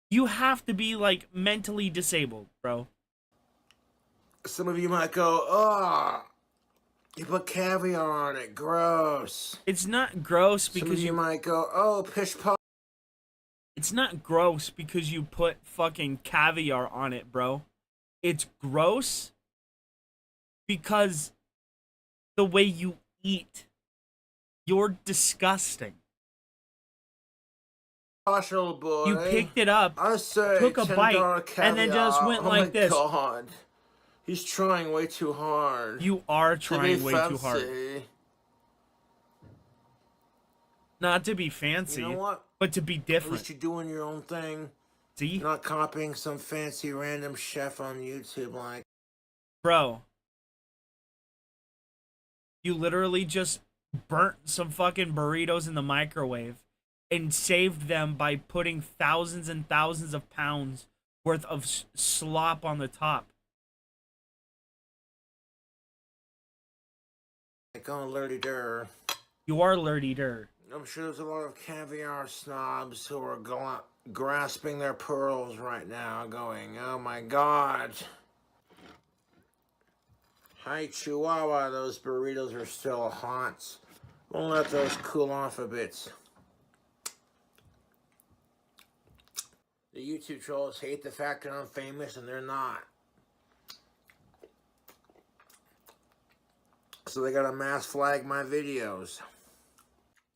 You have to be, like, mentally disabled, bro. Some of you might go, oh, you put caviar on it, gross. It's not gross Some of because you might go, oh, pish posh. It's not gross because you put fucking caviar on it, bro. It's gross because the way you eat. You're disgusting. Little boy. You picked it up, I say took a bite, caviar. and then just went like this. Oh my God. He's trying way too hard. You are to trying be way fancy. too hard. Not to be fancy, You know what? but to be At different. least you're doing your own thing. See? You're not copying some fancy random chef on YouTube like. Bro. You literally just burnt some fucking burritos in the microwave and saved them by putting thousands and thousands of pounds worth of slop on the top. Like on Lurdy-dur. You are lurdy-dur. I'm sure there's a lot of caviar snobs who are grasping their pearls right now, going, oh my god. Hi, Chihuahua, those burritos are still hot. We'll let those cool off a bit. The YouTube trolls hate the fact that I'm famous, and they're not. So they gotta mass flag my videos.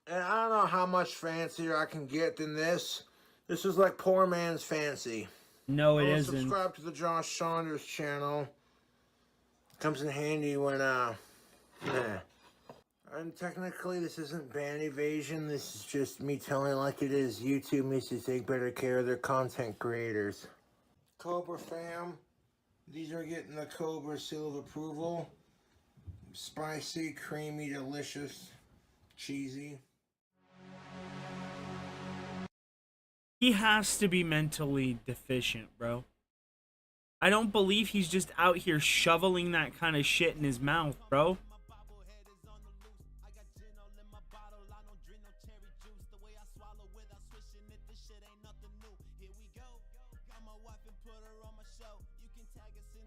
And I don't know how much fancier I can get than this. This is like poor man's fancy. No, it isn't. Subscribe to the Josh Saunders channel. Comes in handy when, And technically, this isn't ban evasion. This is just me telling like it is. YouTube needs to take better care of their content creators. Cobra fam. These are getting the Cobra seal of approval. Spicy, creamy, delicious, cheesy. He has to be mentally deficient, bro. I don't believe he's just out here shoveling that kind of shit in his mouth, bro.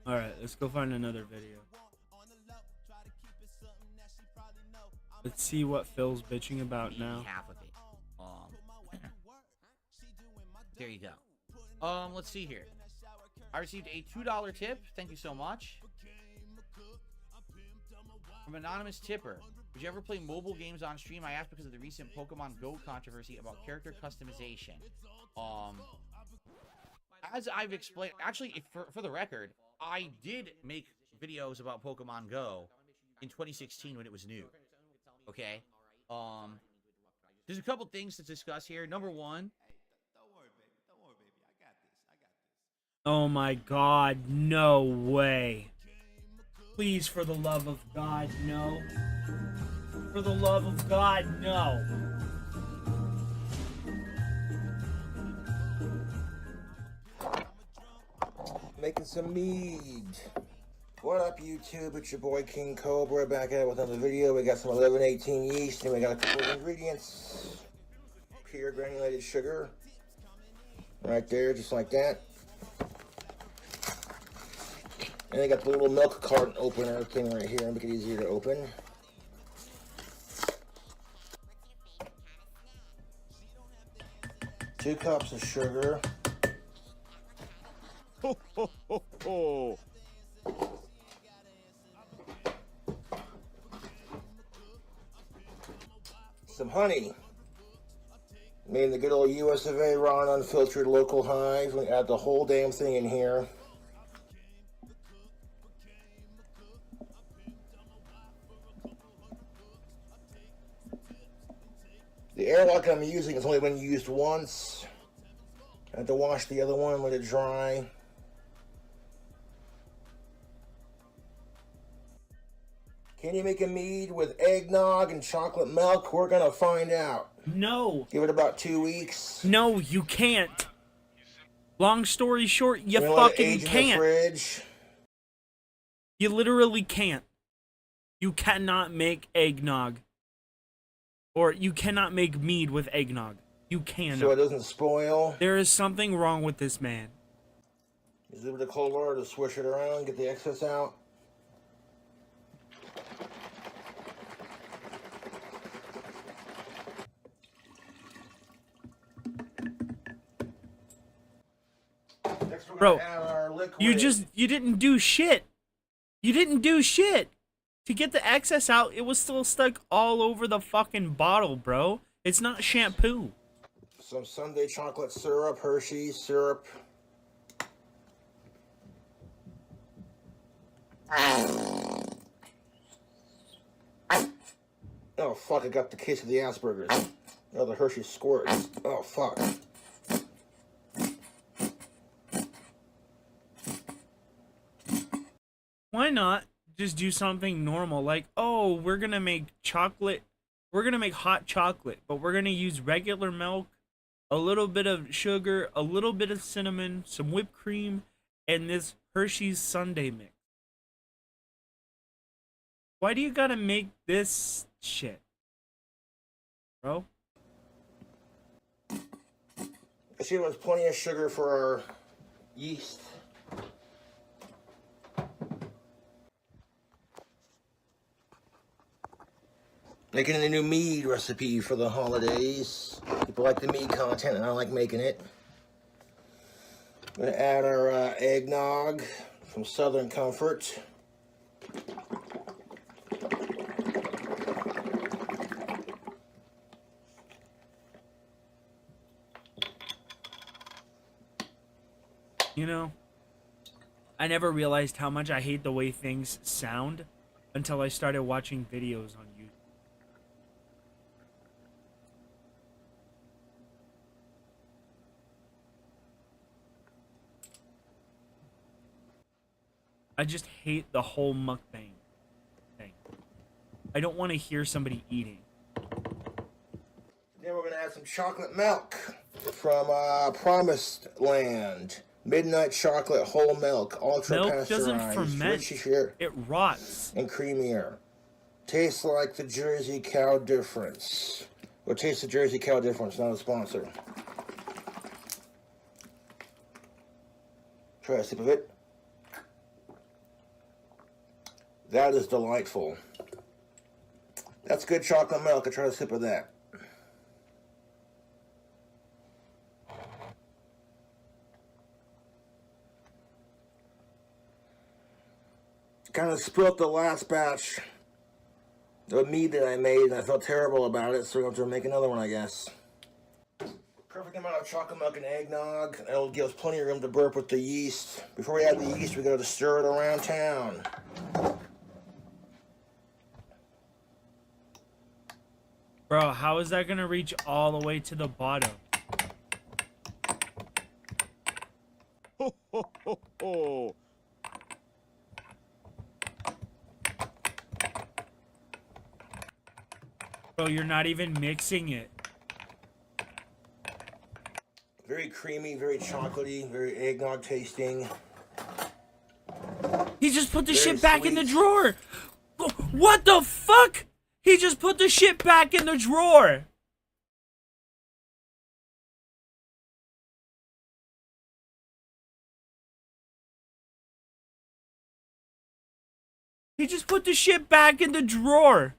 Alright, let's go find another video. Let's see what Phil's bitching about now. Half of it. There you go. Let's see here. I received a $2 tip. Thank you so much. From anonymous tipper. Would you ever play mobile games on stream? I asked because of the recent Pokemon Go controversy about character customization. As I've explained, actually, for the record, I did make videos about Pokemon Go in 2016 when it was new. Okay? There's a couple things to discuss here. Number one. Oh my god, no way. Please, for the love of God, no. For the love of God, no. Making some mead. What up, YouTube? It's your boy King Cobra back at it with another video. We got some 1118 yeast and we got a couple of ingredients. Pure granulated sugar. Right there, just like that. And they got the little milk carton opener thing right here to make it easier to open. Two cups of sugar. Ho, ho, ho, ho. Some honey. Made in the good old US of A raw and unfiltered local hive. We add the whole damn thing in here. The airlock I'm using has only been used once. I had to wash the other one, let it dry. Can you make a mead with eggnog and chocolate milk? We're gonna find out. No. Give it about 2 weeks. No, you can't. Long story short, you We're gonna let it fucking age in the can't. fridge. You literally can't. You cannot make eggnog. Or you cannot make mead with eggnog. You cannot. So it doesn't spoil. There is something wrong with this man. Use a little bit of cold water to swish it around, get the excess out. Next we're Bro, gonna add our liquid. you didn't do shit. You didn't do shit. To get the excess out, it was still stuck all over the fucking bottle, bro. It's not shampoo. Some Sunday chocolate syrup, Hershey's syrup. Oh fuck, I got the case of the Asperger's. Oh, the Hershey squirts. Oh fuck. Why not just do something normal? Like, oh, we're going to make chocolate. We're going to make hot chocolate, but we're going to use regular milk, a little bit of sugar, a little bit of cinnamon, some whipped cream, and this Hershey's Sundae mix. Why do you gotta make this shit, bro? I see there's plenty of sugar for our yeast. Making a new mead recipe for the holidays. People like the mead content and I like making it. We're gonna add our eggnog from Southern Comfort. You know, I never realized how much I hate the way things sound until I started watching videos on YouTube. I just hate the whole mukbang thing. I don't want to hear somebody eating. Then we're gonna add some chocolate milk from Promised Land. Midnight chocolate whole milk, ultra Milk pasteurized, doesn't ferment. richer It rots. and creamier. Tastes like the Jersey Cow difference. Or taste the Jersey Cow difference, not a sponsor. Try a sip of it. That is delightful. That's good chocolate milk. I try a sip of that. Kind of spilt the last batch of mead that I made, and I felt terrible about it, so we're going to make another one, I guess. Perfect amount of chocolate milk and eggnog. That'll give us plenty of room to burp with the yeast. Before we add the yeast, we got to stir it around town. Bro, how is that gonna reach all the way to the bottom? Ho, ho, ho, ho. Bro, you're not even mixing it. Very creamy, very chocolatey, very eggnog tasting. He just put the Very shit back in the sweet. drawer. What the fuck? He just put the shit back in the drawer. He just put the shit back in the drawer.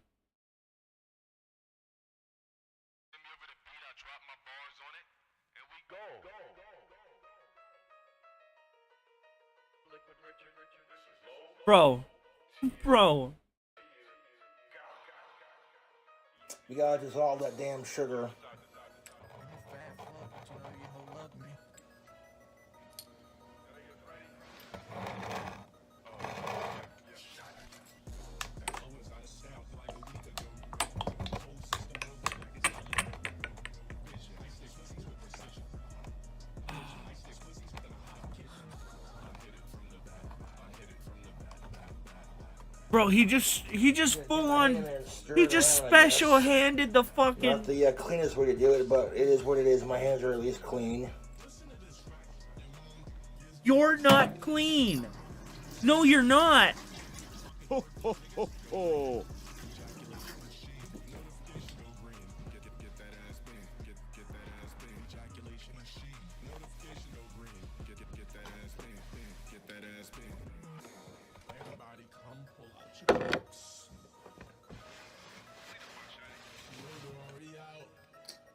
Bro. Bro. We gotta dissolve that damn sugar. Bro, he just full on, And then stir he it just around, I guess. special handed the fucking. Not the cleanest way to do it, but it is what it is. My hands are at least clean. You're not clean. No, you're not. Ho, ho, ho, ho.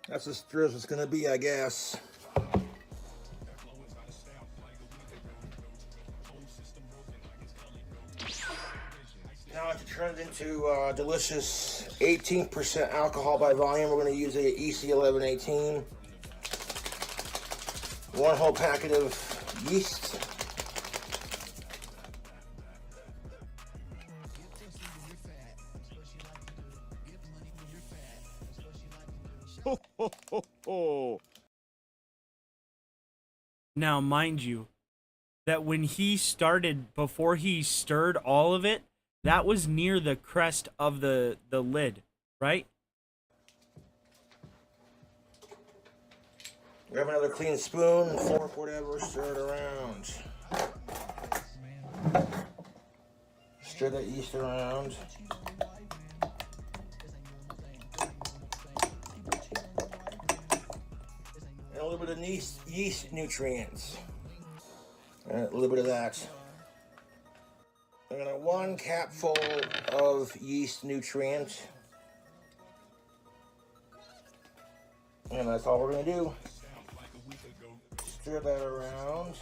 That's as true as it's gonna be, I guess. Now to turn it into delicious 18% alcohol by volume, we're going to use a EC1118. One whole packet of yeast. Ho, ho, ho, ho. Now, mind you, that when he started, before he stirred all of it, that was near the crest of the lid, right? Grab another clean spoon, fork, whatever, stir it around. Stir that yeast around. And a little bit of yeast nutrients. And a little bit of that. And then 1 capful of yeast nutrient. And that's all we're gonna do. Stir that around.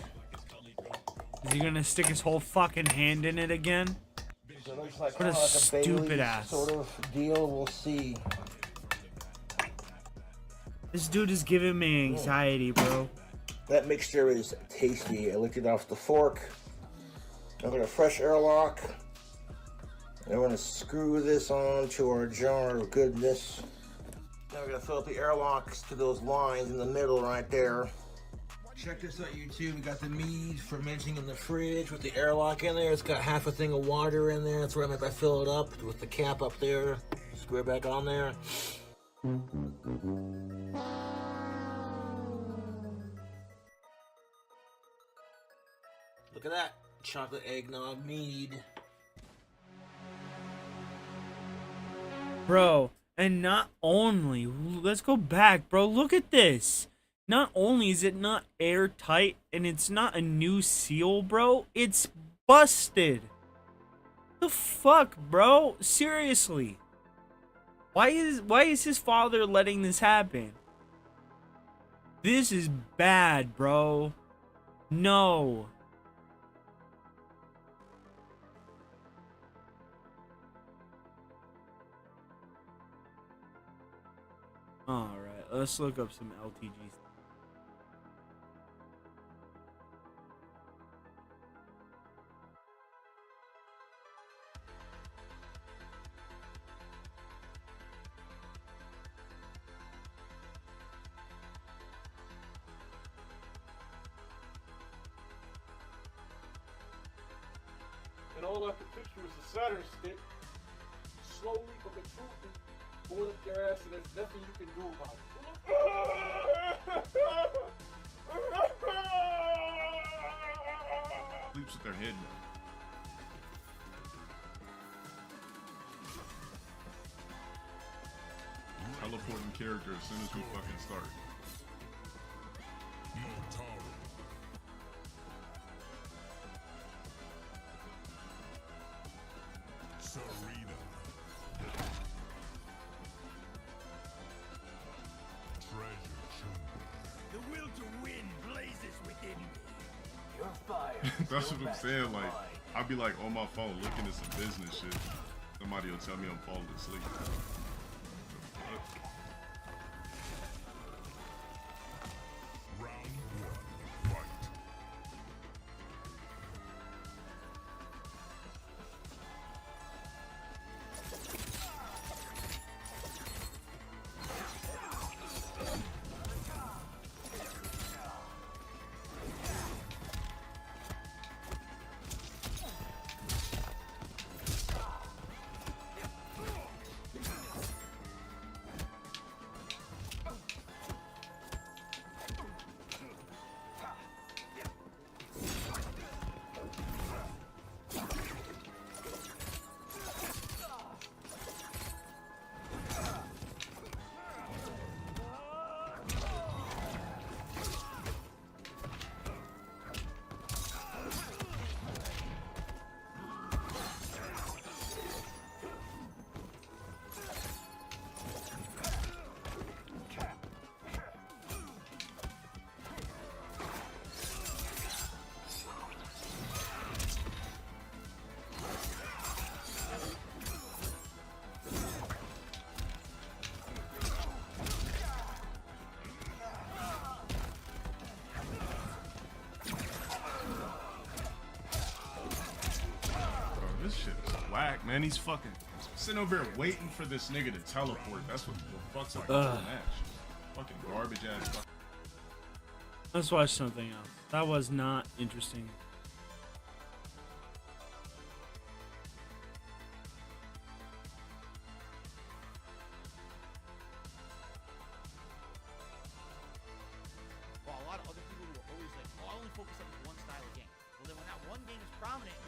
Is he gonna stick his whole fucking hand in it again? So it looks like, What a like stupid Bailey's ass. sort of deal. We'll see. This dude is giving me anxiety, bro. That mixture is tasty. I licked it off the fork. I've got a fresh airlock. I'm gonna screw this onto our jar of goodness. Now we're gonna fill up the airlocks to those lines in the middle right there. Check this out, YouTube. We got the mead fermenting in the fridge with the airlock in there. It's got half a thing of water in there. That's where I'm at. I fill it up with the cap up there. Screw it back on there. Look at that. Chocolate eggnog mead. Bro, and not only, let's go back, bro. Look at this. Not only is it not airtight and it's not a new seal, bro, it's busted. The fuck, bro? Seriously. Why is his father letting this happen? This is bad, bro. No. Alright, let's look up some LTGs. And all I could picture was a Saturn stick, slowly but controllably going up their ass, and there's nothing you can do about it. Sleeps with their head down. Teleporting character as soon as we fucking start. That's what I'm saying. Like, I'll be like on my phone looking at some business shit. Somebody will tell me I'm falling asleep. This shit is whack, man. He's fucking sitting over here waiting for this nigga to teleport. That's what the fuck's like the match. Fucking garbage ass. Let's watch something else. That was not interesting.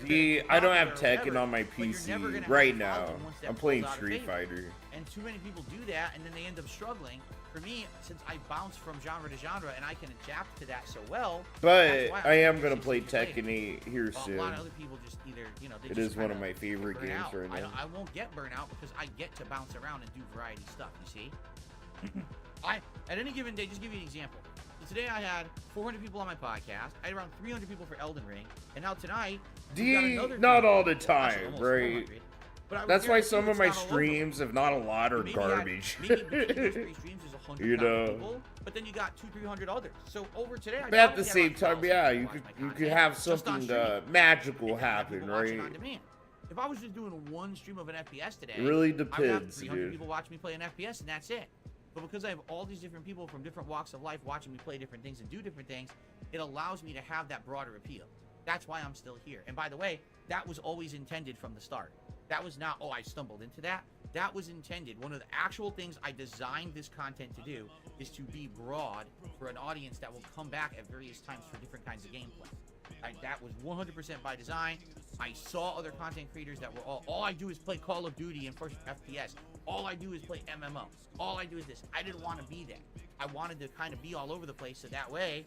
See, be I don't have popular or Tekken whatever, on my but you're never gonna PC have right a now. following once that I'm playing falls out of Street favor. Fighter. And too many people do that, and then they end up struggling. For me, since I bounce from genre to genre, and I can adapt to that so well. But that's why I am I'm gonna play consistently Tekken 8 here Well, soon. a lot of other people just either, you know, they It just is one of kinda my favorite burn games out. right now. I won't get burnout because I get to bounce around and do variety stuff. You see, at any given day, just give you an example. So today I had 400 people on my podcast. I had around 300 people for Elden Ring, and now tonight we've got another Not 300 all the people. Actually, time, almost right? 400. But I That's why guarantee some you of it's my not all over. streams, if not a lot, are Maybe you had- garbage. maybe between those 3 streams is 100 You know. people, but then you got 200-300 others. So over today, I But at the probably had same about time, 12 yeah, people you watch could my you could content have just on something stream. magical And then have happen, people watching on right? demand. If I was just doing one stream of an FPS today, It really I would have depends, 300 dude. people watch me play an FPS, and that's it. But because I have all these different people from different walks of life watching me play different things and do different things, it allows me to have that broader appeal. That's why I'm still here. And by the way, that was always intended from the start. That was not, oh, I stumbled into that. That was intended. One of the actual things I designed this content to do is to be broad for an audience that will come back at various times for different kinds of gameplay. That was 100% by design. I saw other content creators that were all I do is play Call of Duty and first FPS. All I do is play MMO. All I do is this. I didn't want to be that. I wanted to kind of be all over the place, so that way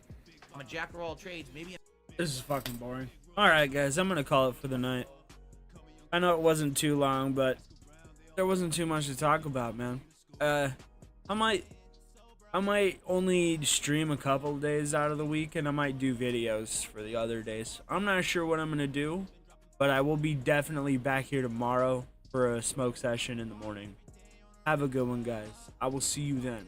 I'm a jack of all trades. Maybe This is fucking boring. Alright, guys, I'm gonna call it for the night. I know it wasn't too long, but there wasn't too much to talk about, man. I might only stream a couple days out of the week, and I might do videos for the other days. I'm not sure what I'm gonna do, but I will be definitely back here tomorrow for a smoke session in the morning. Have a good one, guys. I will see you then.